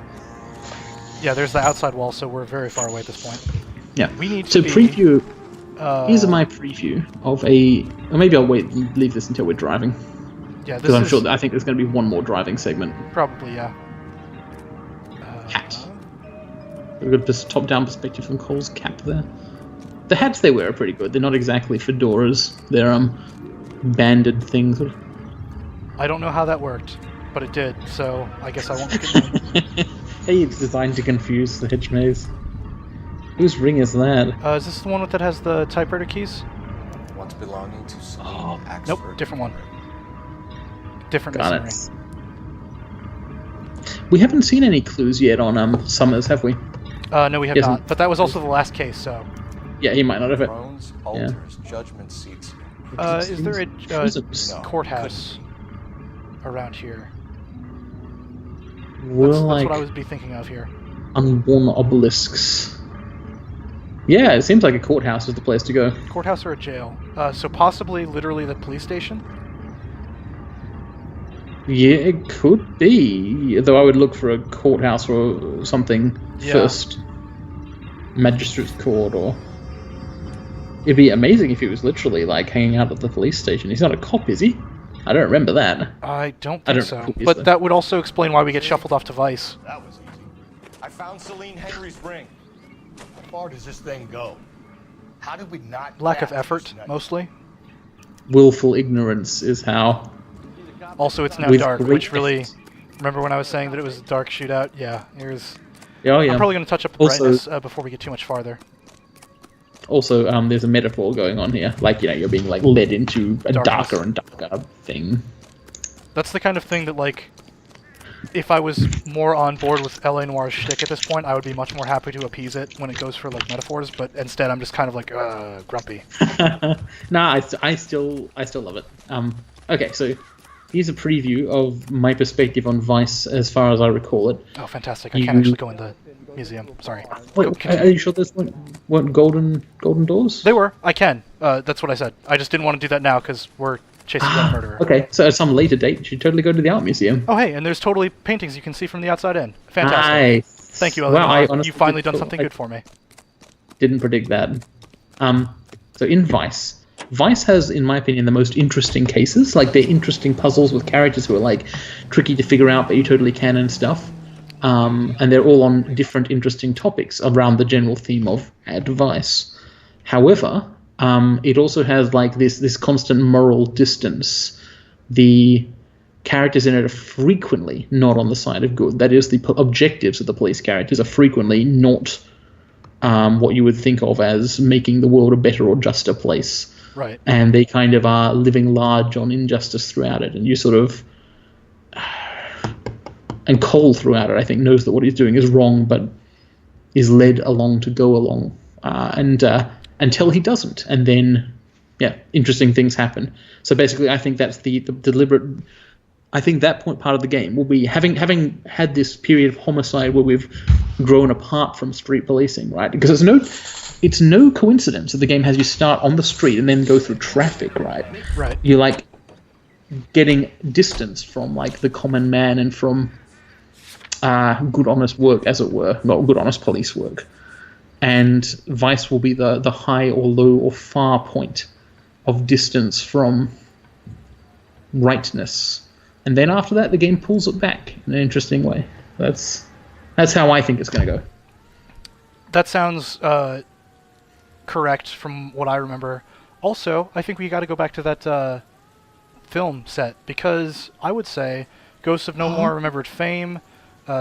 there's the outside wall, so we're very far away at this point. Yeah. We need So to be, preview. Here's my preview of a. Or maybe I'll leave this until we're driving, Yeah, this because I'm is sure that I think there's going to be one more driving segment. probably, yeah. Hat. We've got this top-down perspective from Cole's cap there. The hats they wear are pretty good. They're not exactly fedoras. They're banded things. I don't know how that worked, but it did, so I guess I won't look at them. Hey, it's designed to confuse the Hedge Maze. Whose ring is that? Is this the one that has the typewriter keys? once belonging to Celine Axford. Nope, different one. Different Got masonry. it. We haven't seen any clues yet on Summers, have we? No, we have Yes, not. But that was also the last case, so... Yeah, he might not have it. Thrones, altars, judgment seats. Is there a Prisms. No. courthouse around here? Were That's like what I would be thinking of here. unworn obelisks. Yeah, it seems like a courthouse is the place to go. Courthouse or a jail. So possibly literally the police station? Yeah, it could be. Though I would look for a courthouse or something Yeah. first. Magistrate's court or... It'd be amazing if he was literally like hanging out at the police station. He's not a cop, is he? I don't remember that. I don't I think don't so. know who he is, But though. that would also explain why we get shuffled off to Vice. That was easy. I found Celine Henry's ring. How far does this thing go? How did we not... Lack of catch effort, this nut? mostly. Willful ignorance is how... Also, it's now With dark, great which really... effort. Remember when I was saying that it was a dark shootout? Yeah, here's... Oh yeah. I'm probably going to touch up the Also- brightness before we get too much farther. Also, there's a metaphor going on here. Like, you know, you're being like led into a Darkness. darker and darker thing. That's the kind of thing that, like, if I was more on board with LA Noire's shtick at this point, I would be much more happy to appease it when it goes for, like, metaphors, but instead I'm just kind of like, grumpy. Nah, I still love it. Okay, so here's a preview of my perspective on Vice as far as I recall it. Oh, fantastic. I You- can't actually go in the museum. Sorry. Wait, are you sure those weren't golden doors? They were. I can. That's what I said. I just didn't want to do that now because we're chasing that murderer. Okay, so at some later date, you should totally go to the art museum. Oh, hey, and there's totally paintings you can see from the outside in. Fantastic. Nice. Thank you, Wow, I Eleanor. honestly You've finally did- done something I good for me. Didn't predict that. So in Vice has, in my opinion, the most interesting cases. Like, they're interesting puzzles with characters who are, like, tricky to figure out, but you totally can and stuff. And they're all on different interesting topics around the general theme of advice. However, it also has, like, this constant moral distance. The characters in it are frequently not on the side of good. That is, the objectives of the police characters are frequently not what you would think of as making the world a better or juster place. Right. And they kind of are living large on injustice throughout it, and you sort of... And Cole throughout it, I think, knows that what he's doing is wrong, but is led along to go along, and until he doesn't, and then, yeah, interesting things happen. So basically, I think that's the deliberate. I think that part of the game will be having had this period of homicide where we've grown apart from street policing, right? Because it's no coincidence that the game has you start on the street and then go through traffic, right? Right. You're like getting distance from like the common man and from good honest work, as it were, not good honest police work. And Vice will be the high or low or far point of distance from rightness. And then after that, the game pulls it back in an interesting way. That's how I think it's going to go. That sounds correct from what I remember. Also, I think we got to go back to that film set, because I would say Ghosts of No More, Remembered Fame,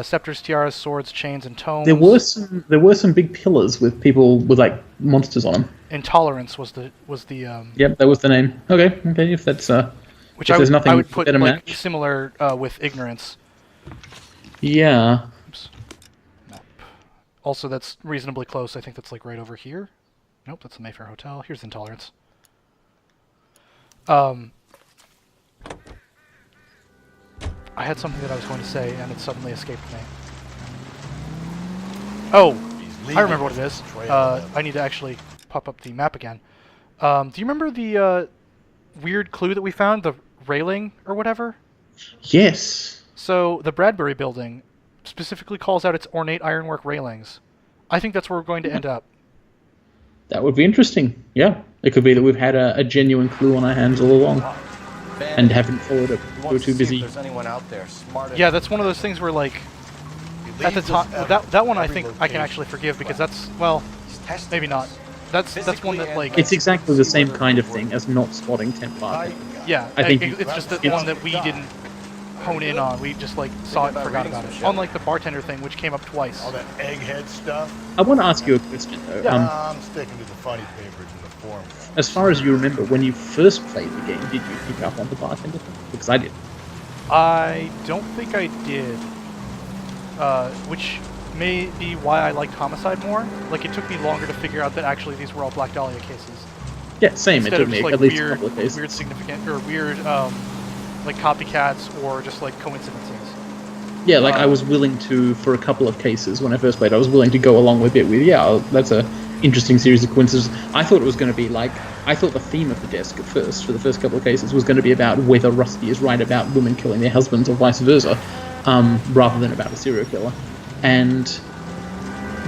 Scepters, Tiaras, Swords, Chains, and Tomes. There were some big pillars with people with like monsters on them. Intolerance was the Yep, that was the name. Okay, if that's which if I there's would, nothing I would put better like match. similar with Ignorance. Yeah. Oops. Map. Also, that's reasonably close. I think that's like right over here. Nope, that's the Mayfair Hotel. Here's Intolerance. I had something that I was going to say, and it suddenly escaped me. Oh, I remember what it is. I need to actually pop up the map again. Do you remember the weird clue that we found, the railing or whatever? Yes. So the Bradbury building specifically calls out its ornate ironwork railings. I think that's where we're going to end up. That would be interesting. Yeah. It could be that we've had a genuine clue on our hands all along and haven't followed it. We're too busy. If there's anyone out there smart Yeah, that's one of those things where, like, at the time, that one I think I can actually forgive, because that's, well, maybe not. That's one that, like, It's exactly the same kind of thing as not spotting Templar. yeah, I think it's just the one that we didn't hone in on. We just, like, saw it and forgot about it. Unlike the bartender thing, which came up twice. All that egghead stuff. I want to ask you a question though. I'm sticking to the funny papers and the as far as you remember, when you first played the game, did you pick up on the bartender thing? Because I did. I don't think I did. Which may be why I liked Homicide more. Like, it took me longer to figure out that actually these were all Black Dahlia cases. Yeah, same. Instead It took of me just, like, at least weird, a couple of days. weird significant, or weird, like, copycats or just, like, coincidences. Yeah, like I was willing to, for a couple of cases when I first played, I was willing to go along with it with, yeah, that's a interesting series of coincidences. I thought it was going to be like, I thought the theme of the desk at first, for the first couple of cases, was going to be about whether Rusty is right about women killing their husbands or vice versa, rather than about a serial killer. And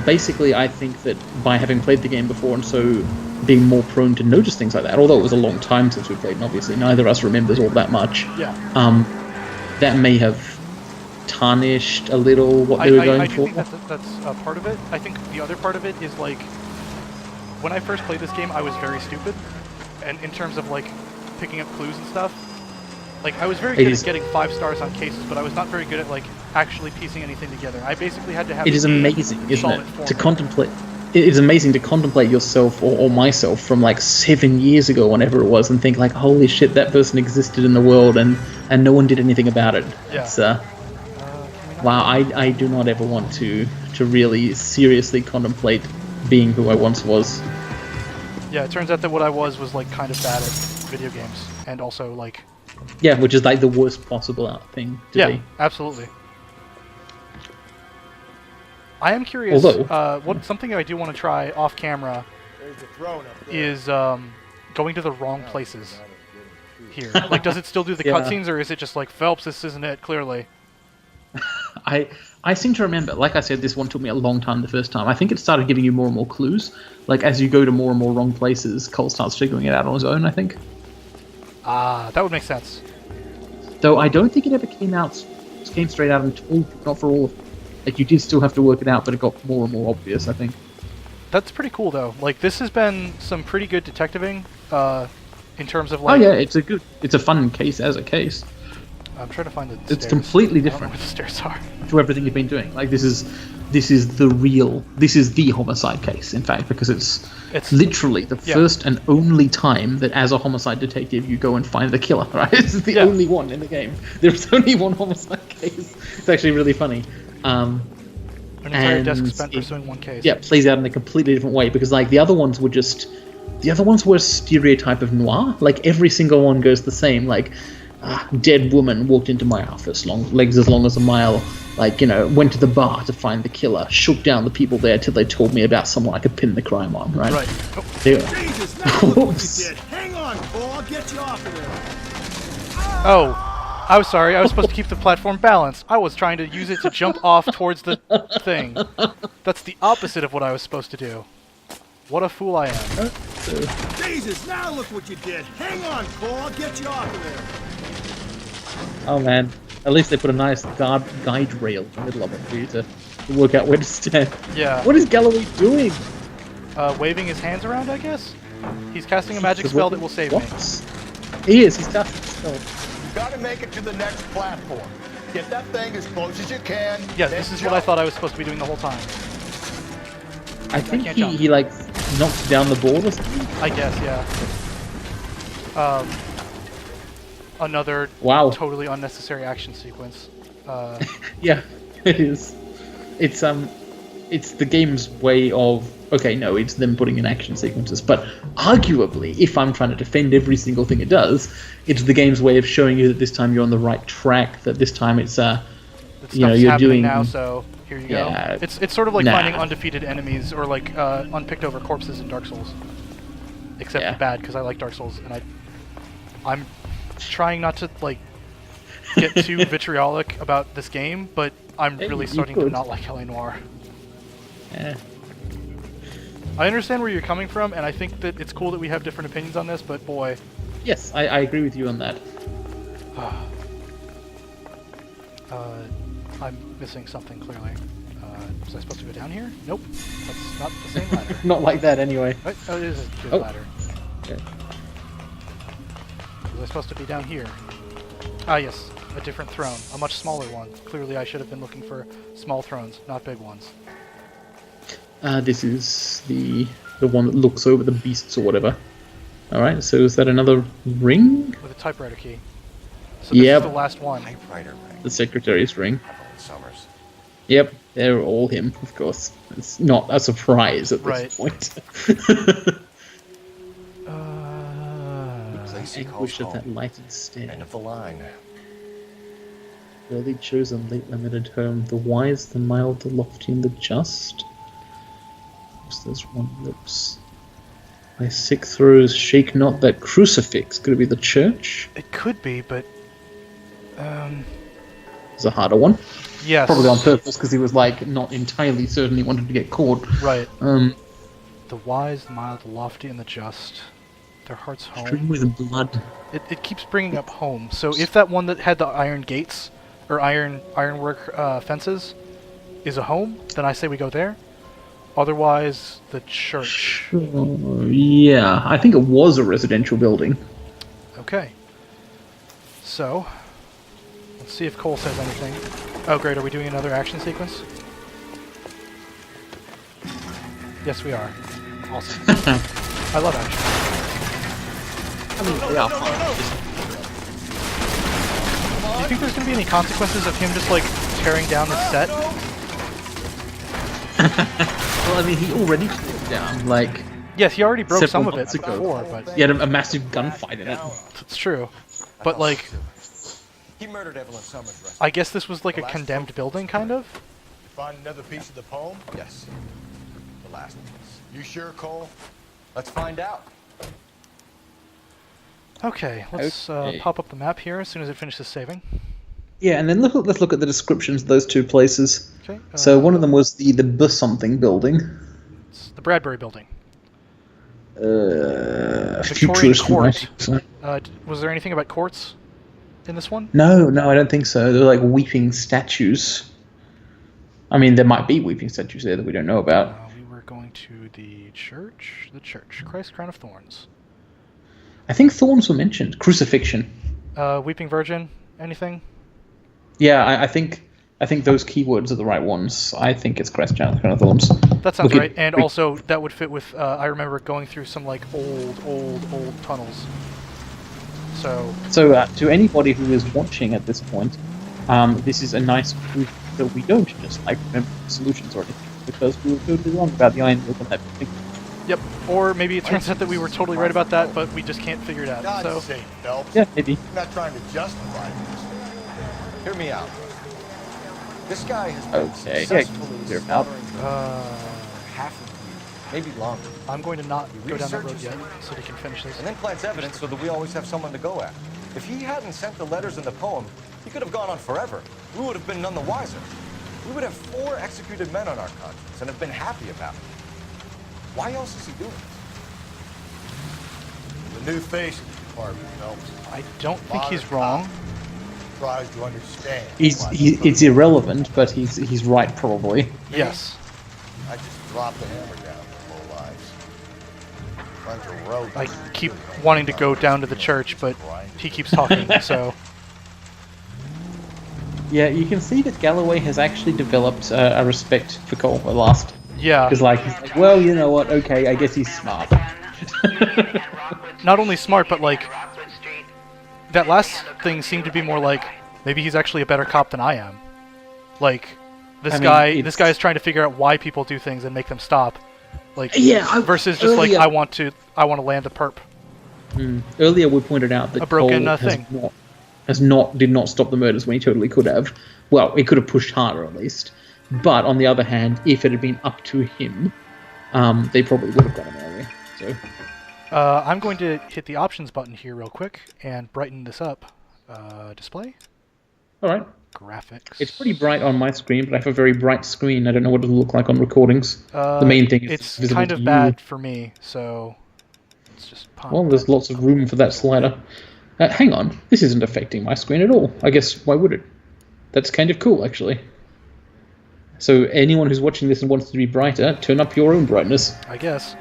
basically I think that by having played the game before and so being more prone to notice things like that, although it was a long time since we played, and obviously neither of us remembers all that much, Yeah. that may have tarnished a little what they were going I do for. think that's a part of it. I think the other part of it is, like, when I first played this game, I was very stupid, and in terms of, like, picking up clues and stuff. Like, I was very good at getting 5 stars on cases, but I was not very good at, like, actually piecing anything together. I basically had to have It is amazing, isn't it, to contemplate. It is amazing to contemplate yourself or myself from like 7 years ago, whenever it was, and think like, holy shit, that person existed in the world, and no one did anything about it. Yeah. It's, wow, I do not ever want to really seriously contemplate being who I once was. Yeah, it turns out that what I was like kind of bad at video games, and also like. Yeah, which is like the worst possible thing to be. Yeah, absolutely. I am curious. Although, something I do want to try off camera There's the throne up there. is going to the wrong places here. Like, does it still do the Yeah. cutscenes, or is it just like, Phelps, this isn't it? Clearly. I seem to remember, like I said, this one took me a long time the first time. I think it started giving you more and more clues. Like, as you go to more and more wrong places, Cole starts figuring it out on his own, I think. Ah, that would make sense. Though I don't think it ever came straight out until, not for all of it. Like, you did still have to work it out, but it got more and more obvious, I think. That's pretty cool, though. Like, this has been some pretty good detectiving, in terms of, like... Oh yeah, it's a fun case as a case. I'm trying to find the It's stairs. completely I don't know different where the stairs are. to everything you've been doing. Like, this is the homicide case, in fact, because it's literally the first and only time that as a homicide detective you go and find the killer, right? It's the only one in the game. There's only one homicide case. It's actually really funny. An entire desk spent pursuing one case. Yeah, plays out in a completely different way, because like the other ones were a stereotype of noir. Like, every single one goes the same. Like, dead woman walked into my office, legs as long as a mile, like, you know, went to the bar to find the killer, shook down the people there till they told me about someone I could pin the crime on, right? Right. Jesus, now look what you did. Hang on, Cole, I'll get you off of there. Oh, I was sorry. I was supposed to keep the platform balanced. I was trying to use it to jump off towards the thing. That's the opposite of what I was supposed to do. What a fool I am. Jesus, now look what you did. Hang on, Cole, I'll get you off of there. Oh man, at least they put a nice guide rail in the middle of it for you to work out where to stand. Yeah. What is Galloway doing? Waving his hands around, I guess? He's casting a magic spell that will save me. He is, he's casting a spell. You gotta make it to the next platform. Get that thing as close as you can. Yeah, then this is what I jump. thought I was supposed to be doing the whole time. I think can't jump. he like knocked down the ball or something. I guess, yeah. Another totally unnecessary action sequence. Yeah, it is. It's the game's way of, okay, no, it's them putting in action sequences, but arguably, if I'm trying to defend every single thing it does, it's the game's way of showing you that this time you're on the right track, that this time it's you know, you're doing now, so here you go. It's sort of like finding undefeated enemies or like unpicked over corpses in Dark Souls. Except bad, because I like Dark Souls, and I'm trying not to like get too vitriolic about this game, but I'm really starting to not like LA Noire. Yeah. I understand where you're coming from, and I think that it's cool that we have different opinions on this, but boy. Yes, I agree with you on that. I'm missing something, clearly. Was I supposed to go down here? Nope. That's not the same ladder. Not like that, anyway. What? Oh, it is a good ladder. Okay. Was I supposed to be down here? Ah, yes. A different throne. A much smaller one. Clearly I should have been looking for small thrones, not big ones. This is the one that looks over the beasts or whatever. Alright, so is that another ring? With a typewriter key. So this Yep. is the last one. Typewriter ring. The secretary's ring. Evelyn Summers. Yep, they're all him, of course. It's not a surprise at Right. this point. Place he calls Anguish of home. that lighted End stair. of the line. Early chosen, late limited home. The wise, the mild, the lofty, and the just. What's this one lips? My sick throws shake not that crucifix. Could it be the church? It could be, but It's a harder one. yes. Probably on purpose because he was like not entirely certain he wanted to get caught. Right. Um, The wise, the mild, the lofty, and the just. Their hearts strewn home. with blood. It keeps bringing up home. So if that one that had the iron gates or ironwork fences is a home, then I say we go there. Otherwise, the church. Yeah, I think it was a residential building. Okay. So, let's see if Cole says anything. Oh, great. Are we doing another action sequence? Yes, we are. Awesome. I love action. I mean, they are fun. Do you think there's going to be any consequences of him just, like, tearing down the set? Well, I mean, he already tore it down. Like, Yes, he already broke Several some of it months ago. before, but he had a massive gunfight in it. it's true. But, like, He murdered Evelyn Summers. Rusty. I guess this was like a condemned building, kind of? Find another piece of the poem? Yes. The last piece. You sure, Cole? Let's find out. Okay, let's Okay. pop up the map here as soon as it finishes saving. Yeah, and then let's look at the descriptions of those two places. Okay. So one of them was the bus something building. It's the Bradbury building. Victorian Victorian court. Right? Was there anything about courts in this one? No, I don't think so. They're like weeping statues. I mean, there might be weeping statues there that we don't know about. We were going to the church. The church. Christ, Crown of Thorns. I think thorns were mentioned. Crucifixion. Weeping Virgin. Anything? Yeah, I think those keywords are the right ones. I think it's Christ Crown of Thorns. That sounds Okay. right. And also, that would fit with, I remember going through some, like, old tunnels. So, To anybody who is watching at this point, this is a nice proof that we don't just like remember solutions or anything, because we were totally wrong about the iron milk on that building. yep. Or maybe it turns out that we were totally right about that, but we just can't figure it out. God's So, sake, Phelps. Yeah, maybe. I'm not trying to justify this. Hear me out. This guy has been Okay, yeah, successfully hear him out. slaughtering half of you, maybe longer, I'm going to not go down that road researches yet, it. so we can finish this. and then plants evidence so that we always have someone to go at. If he hadn't sent the letters in the poem, he could have gone on forever. We would have been none the wiser. We would have 4 executed men on our conscience and have been happy about it. Why else is he doing this? The new face of the department, Phelps. I don't think he's wrong. Tries to understand. It's irrelevant, but he's right probably. Yes. I just dropped the hammer down their whole lives. Bunch of rogues. I keep wanting to go down to the church, but he keeps talking, so... Yeah, you can see that Galloway has actually developed a respect for Cole at last. Yeah. Because he's like, well, you know what? Okay, I guess he's smart. Not only smart, but, like... That last thing seemed to be more like, maybe he's actually a better cop than I am. Like, this I mean, guy is trying to figure out why people do things and make them stop. Like, Yeah, versus just like, earlier- I want to land a perp. Earlier, we pointed out that A broken, Cole thing. did not stop the murders when he totally could have. Well, he could have pushed harder at least. But on the other hand, if it had been up to him, they probably would have gone earlier. So. I'm going to hit the options button here real quick and brighten this up. Display? All right. Graphics. It's pretty bright on my screen, but I have a very bright screen. I don't know what it'll look like on recordings. The main thing is it's visible kind to of you. bad for me, so let's just pop. Well, there's lots of room for that slider. Hang on, this isn't affecting my screen at all. I guess, why would it? That's kind of cool, actually. So anyone who's watching this and wants it to be brighter, turn up your own brightness. I guess.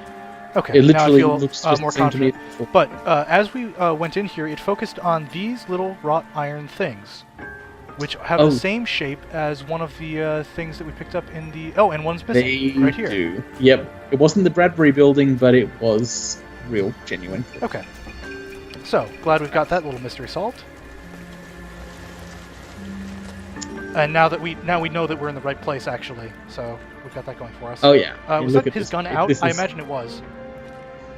Okay, It literally now I feel looks just more the same to me. confident. But as we went in here, it focused on these little wrought iron things. which have the same shape as one of the things that we picked up in the... Oh, and one's missing, They right here. do. Yep. It wasn't the Bradbury building, but it was real, genuine. Okay. So, glad we've got that little mystery solved. And now we know that we're in the right place, actually. So, we've got that going for us. Oh, yeah. Was Look that at his this. gun out? This I is- imagine it was.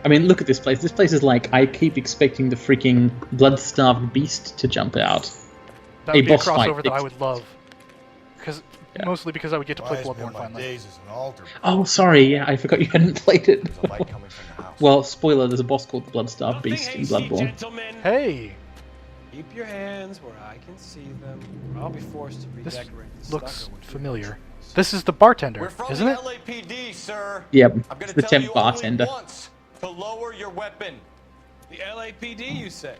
I mean, look at this place. This place is like, I keep expecting the freaking blood-starved beast to jump out. That would be a boss fight crossover that I fixed. would love. Mostly because I would get to play Why I Bloodborne spend my finally. days as an altar. Oh, sorry, yeah, I forgot you hadn't played it. There's a light coming from the house. Well, spoiler, there's a boss called the Blood-starved Beast in Bloodborne. Hey! Keep your hands where I can see them, or I'll be forced to This redecorate the looks stucco with familiar. This is the bartender, We're from isn't the it? LAPD, sir. Yep, I'm gonna the tell temp you bartender. only once to lower your weapon. The LAPD, you say?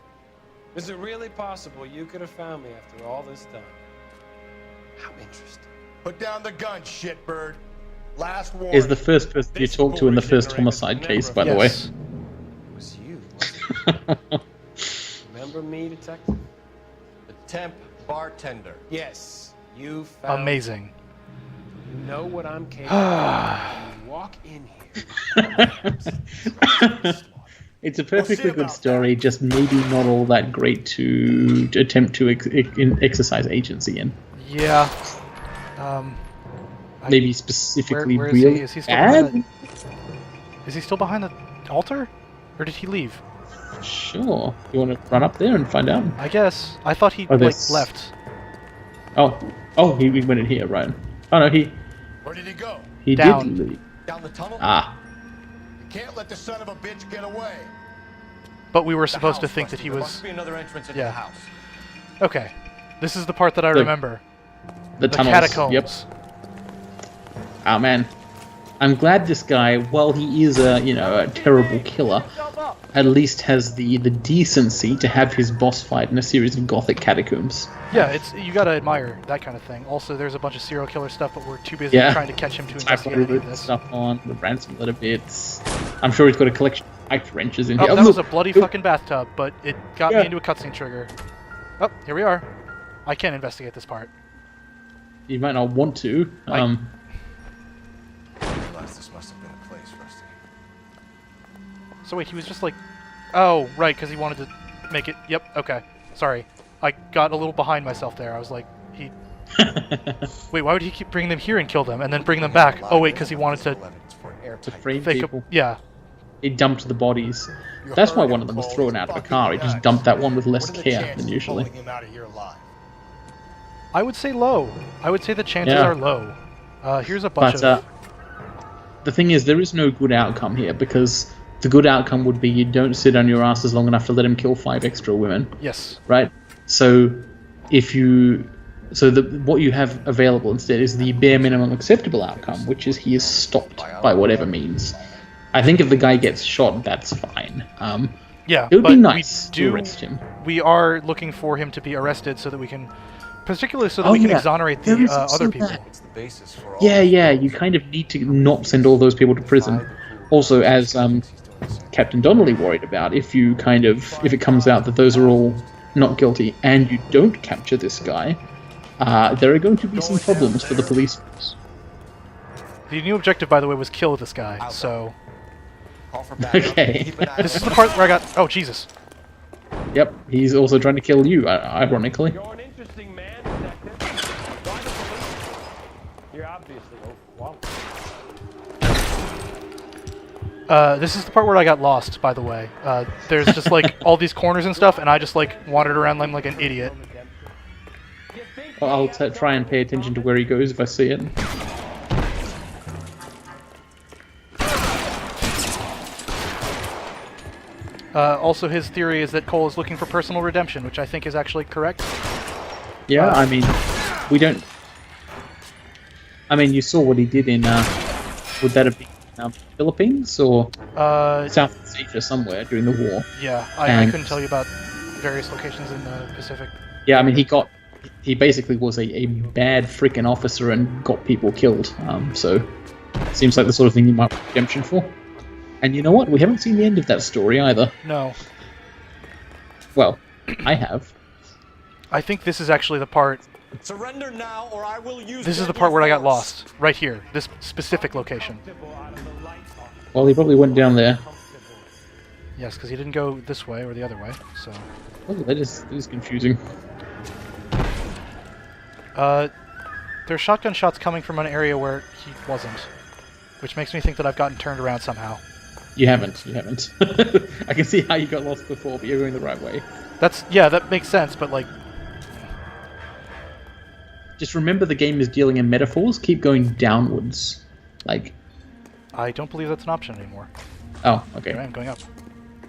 Is it really possible you could have found me after all this time? How interesting. Put down the gun, shitbird. Last warning. Is the first person you talk to in the first homicide case, by the way. Yes. It was you, wasn't it? Remember me, detective? The temp bartender. Yes, you found Amazing. You know what I'm capable of. You walk in here. It's a perfectly good story, just maybe not all that great to attempt to exercise agency in. Yeah. Maybe specifically where is real he? Is he still bad? behind Is he still behind the altar? Or did he leave? Sure. You want to run up there and find out? I guess. I thought he, Oh, this- left. Oh, he went in here, right? Oh no, Where did he go? he Down. did leave. Down the tunnel? Ah, You can't let the son of a bitch get away. But we were The supposed to house, think that Rusty. he There was... must be another entrance into Yeah. the house. Okay. This is the part that I The- remember. the The tunnels. catacombs. Yep. Ah man, I'm glad this guy, while he is a terrible killer, at least has the decency to have his boss fight in a series of gothic catacombs. Yeah, you gotta admire that kind of thing. Also, there's a bunch of serial killer stuff, but we're too busy Yeah. trying to catch him to Typewriter investigate any of this. stuff on, the ransom letter bits. I'm sure he's got a collection of pipe wrenches in Oh, here. that was a look, bloody look. fucking bathtub, but it got Yeah. me into a cutscene trigger. Oh, here we are. I can investigate this part. You might not want to. I realize this must have been a place, Rusty. So wait, he was just like... Oh, right, because he wanted to make it... Yep, okay. Sorry. I got a little behind myself there. I was like, he... Wait, why would he keep bringing them here and kill them, and then bring them back? Oh, wait, because he wanted to... to frame fake people. Yeah. He dumped the bodies. You That's why heard one him, of them was Cole. thrown He's out of the fucking car. He just nuts. dumped that one with less What are the care chances than of usually. pulling him out of here alive? I would say low. I would say the chances Yeah. are low. Here's a bunch But of... the thing is, there is no good outcome here because the good outcome would be you don't sit on your asses long enough to let him kill 5 extra women, Yes. right? So what you have available instead is the bare minimum acceptable outcome, which is he is stopped by whatever means. I think if the guy gets shot, that's fine. Yeah, It would but be nice we to do... arrest him. We are looking for him to be arrested so that we can... Particularly so that Oh, we can yeah. exonerate There the is other also people. that. It's the basis for all Yeah, this. yeah, you kind of need to not send all those people to prison. Also, as Captain Donnelly worried about, if it comes out that those are all not guilty and you don't capture this guy, there are going to be some problems for the police force. The new objective, by the way, was kill this guy, so... Call for backup. Okay. Keep an eye This is on the part where I got... Oh, Jesus. Yep, he's also trying to kill you, ironically. You're an interesting man, detective. Why the police? You're obviously overwhelmed. This is the part where I got lost, by the way. There's just, like, all these corners and stuff, and I just, like, wandered around like an idiot. Well, I'll try and pay attention to where he goes if I see it. Also, his theory is that Cole is looking for personal redemption, which I think is actually correct. Yeah, I mean, we don't... I mean, you saw what he did in, would that have been Philippines or Southeast Asia somewhere during the war? Yeah, I And- couldn't tell you about various locations in the Pacific. Yeah, I mean, he basically was a bad freaking officer and got people killed. So, seems like the sort of thing you might want redemption for. And you know what? We haven't seen the end of that story either. No. Well, I have. I think this is actually the part Surrender now, or I will use. This is the deadly part where I got force. lost. Right here. This specific location. Well, he probably went down there. Yes, because he didn't go this way or the other way, so... Oh, that is confusing. There's shotgun shots coming from an area where he wasn't. Which makes me think that I've gotten turned around somehow. You haven't. I can see how you got lost before, but you're going the right way. Yeah, that makes sense, but like... Just remember the game is dealing in metaphors. Keep going downwards. Like... I don't believe that's an option anymore. Oh, okay. Here I am going up.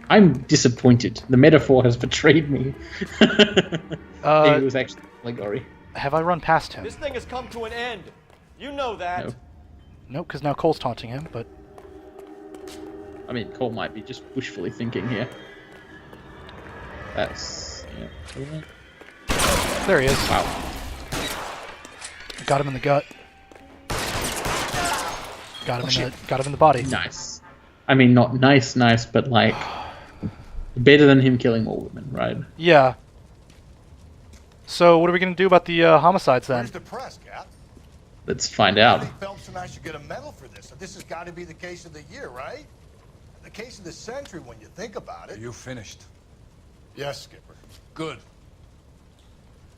I'm disappointed. The metaphor has betrayed me. It was actually allegory. Have I run past him? This thing has come to an end. You know that. No. Nope, because now Cole's taunting him, but... I mean, Cole might be just wishfully thinking here. That's... yeah. There he is. Wow. Got him in the gut. Got him in the body. Nice. I mean, not nice, but like... better than him killing more women, right? Yeah. So, what are we going to do about the homicides then? Where's the press, Cap? Let's find I out. think Phelps and I should get a medal for this. This has got to be the case of the year, right? The case of the century when you think about Are it. you finished? Yes, Skipper. Good.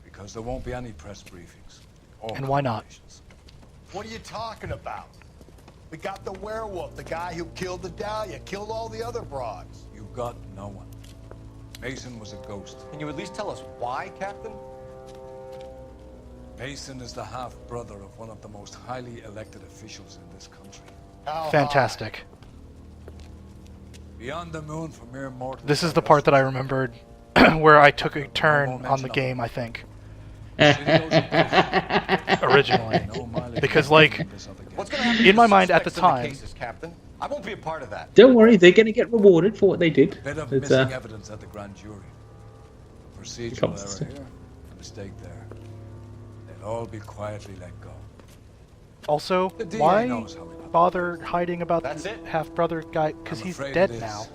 Because there won't be any press briefings. Or And why not? conversations. What are you talking about? We got the werewolf, the guy who killed the Dahlia, killed all the other broads. You got no one. Mason was a ghost. Can you at least tell us why, Captain? Mason is the half-brother of one of the most highly elected officials in this country. How Fantastic. Beyond the moon for mere mortals. This is the part that I remembered where I took a turn on the game, I think. Originally. Because, like, What's going to happen in to my the mind at the suspects in time... cases, Captain? I won't be a part of that. Don't worry, they're going to get rewarded for what they did. Bit of It's, missing evidence at the grand jury. Procedural Comes- error here, a mistake there. They'll all be quietly let go. Also, The DA why knows how we got bother hiding about That's the it? half-brother guy? Because I'm he's afraid dead it is. now.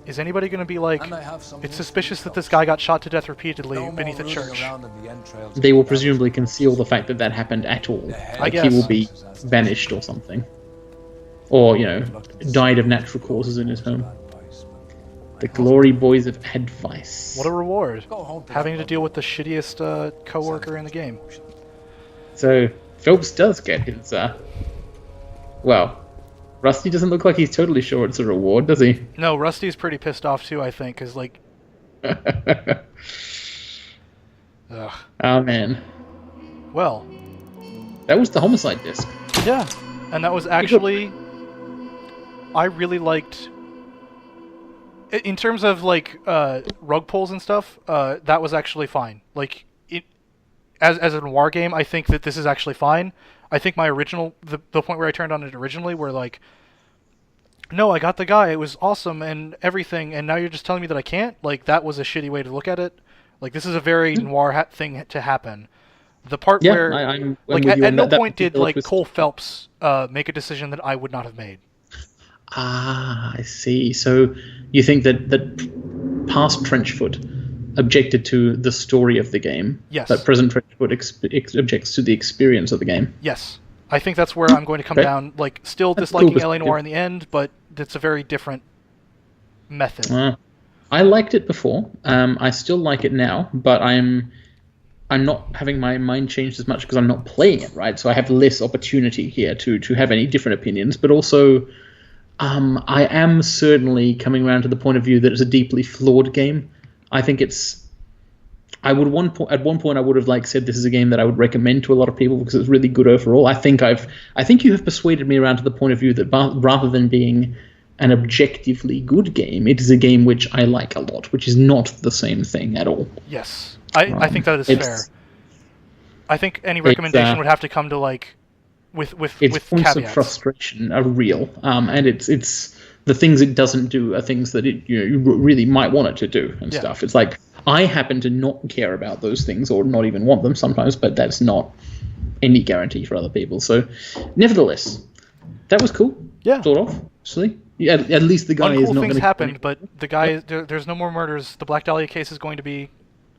Is anybody going to be like, And I have some it's news suspicious for you that this fellas. guy got shot to death repeatedly No beneath a more rooting church? around in the entrails They of will the presumably battlefield. conceal the fact that that happened at all. Like guess. he will be banished or something. Or, you know, died of natural causes in his home. The glory boys of advice. What a reward. Go home to Having that to deal with the shittiest co-worker in the game. So, Phelps does get his, well, Rusty doesn't look like he's totally sure it's a reward, does he? No, Rusty's pretty pissed off too, I think, because, like... Ugh. Oh, man. Well, That was the homicide disc. yeah. And that was actually... I really liked... In terms of, like, rug pulls and stuff, that was actually fine. Like, as a noir game, I think that this is actually fine. I think my original... The point where I turned on it originally, where, like... No, I got the guy, it was awesome and everything, and now you're just telling me that I can't? Like, that was a shitty way to look at it. Like, this is a very noir thing to happen. The part Yeah, where... I'm like, with you at on no that point did, particular like, twist. Cole Phelps make a decision that I would not have made. Ah, I see. So you think that past Trenchfoot objected to the story of the game, Yes. but present Trenchfoot objects to the experience of the game. Yes. I think that's where I'm going to come Okay. down, like, still That's disliking cool L.A. Noir perspective. in the end, but it's a very different method. I liked it before. I still like it now, but I'm not having my mind changed as much because I'm not playing it, right? So I have less opportunity here to have any different opinions. But also, I am certainly coming around to the point of view that it's a deeply flawed game. I think it's. At one point I would have like said this is a game that I would recommend to a lot of people because it's really good overall. I think you have persuaded me around to the point of view that rather than being an objectively good game, it is a game which I like a lot, which is not the same thing at all. Yes. I think that is fair. I think any recommendation would have to come to, like, with Its points caveats. of frustration are real, and it's the things it doesn't do are things that you really might want it to do and Yeah. stuff. It's like I happen to not care about those things or not even want them sometimes, but that's not any guarantee for other people. So, nevertheless, that was cool. Yeah. Sort of. Actually, yeah, at least the guy is Uncool not things going to happened, but the guy there's no more murders. The Black Dahlia case is going to be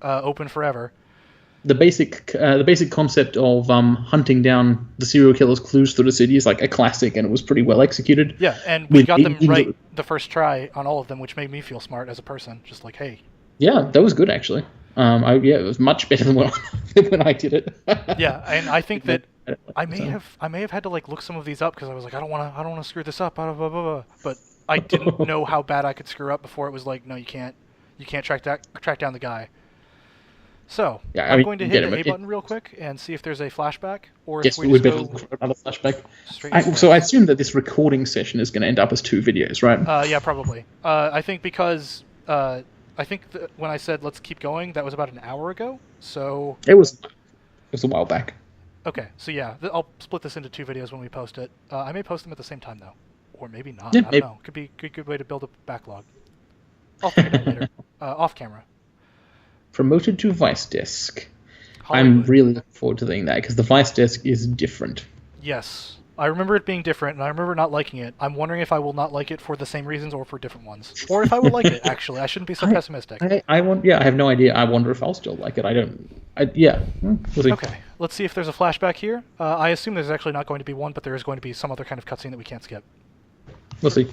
open forever. the basic concept of hunting down the serial killer's clues through the city is like a classic, and it was pretty well executed. Yeah, and we got them in- right the first try on all of them, which made me feel smart as a person. Just like, hey. Yeah, that was good actually. It was much better than when I did it. Yeah, and I think that I may have had to like look some of these up because I was like, I don't want to screw this up, blah, blah, blah, blah. But I didn't know how bad I could screw up before it was like, no, you can't track down the guy. So Yeah, I'm going to hit the A button real quick and see if there's a flashback, or if Yes, we we would just better go look for another flashback. straight. So I assume that this recording session is going to end up as 2 videos, right? Yeah, probably. I think because when I said let's keep going, that was about an hour ago. So It was a while back. okay, so yeah, I'll split this into 2 videos when we post it. I may post them at the same time though, or maybe not. Yeah, I don't know. Could be a good way to build a backlog. I'll figure it out later, off camera. Promoted to Vice Desk. I'm Hollywood. really looking forward to doing that because the Vice Desk is different. Yes, I remember it being different, and I remember not liking it. I'm wondering if I will not like it for the same reasons or for different ones, or if I will like it. Actually, I shouldn't be so pessimistic. I have no idea. I wonder if I'll still like it. We'll see. Okay, let's see if there's a flashback here. I assume there's actually not going to be one, but there is going to be some other kind of cutscene that we can't skip. We'll see.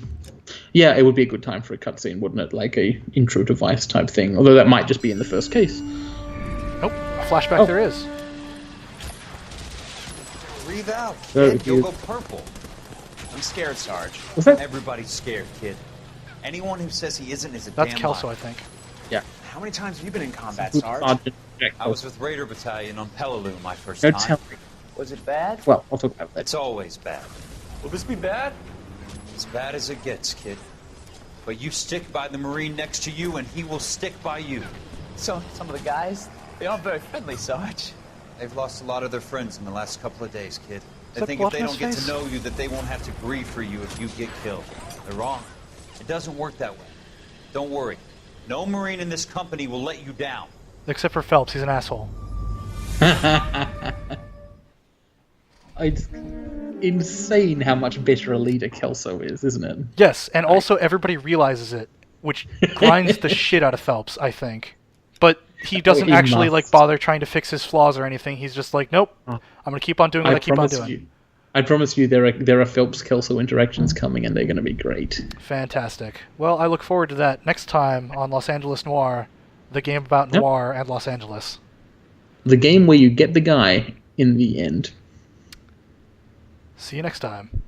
Yeah, it would be a good time for a cutscene, wouldn't it? Like a intro to Vice type thing. Although that might just be in the first case. Nope, a flashback there is. Breathe out, Oh, kid. You'll you- go purple. I'm scared, Sarge. What's that? Everybody's scared, kid. Anyone who says he isn't is a That's damn Kelso, liar. I think. Yeah. How many times have you been in combat, Good Sarge? Sergeant Jack I was with Raider Battalion on Peleliu my first Don't time. tell me. Was it bad? Well, I'll talk about that. It's always bad. Will this be bad? As bad as it gets, kid. But you stick by the Marine next to you, and he will stick by you. So, some of the guys, they aren't very friendly, Sarge. They've lost a lot of their friends in the last couple of days, kid. They that think blood if they on don't his get to face? know you, that they won't have to grieve for you if you get killed. They're wrong. It doesn't work that way. Don't worry. No Marine in this company will let you down. Except for Phelps, he's an asshole. It's insane how much better a leader Kelso is, isn't it? Yes, and also everybody realizes it, which grinds the shit out of Phelps, I think. But he doesn't he actually must. like bother trying to fix his flaws or anything. He's just like, nope, I'm gonna keep on doing what I keep on promise doing. I promise you, there are Phelps Kelso interactions coming, and they're going to be great. Fantastic. Well, I look forward to that next time on Los Angeles Noire, the game about Yep. noir and Los Angeles. The game where you get the guy in the end. See you next time.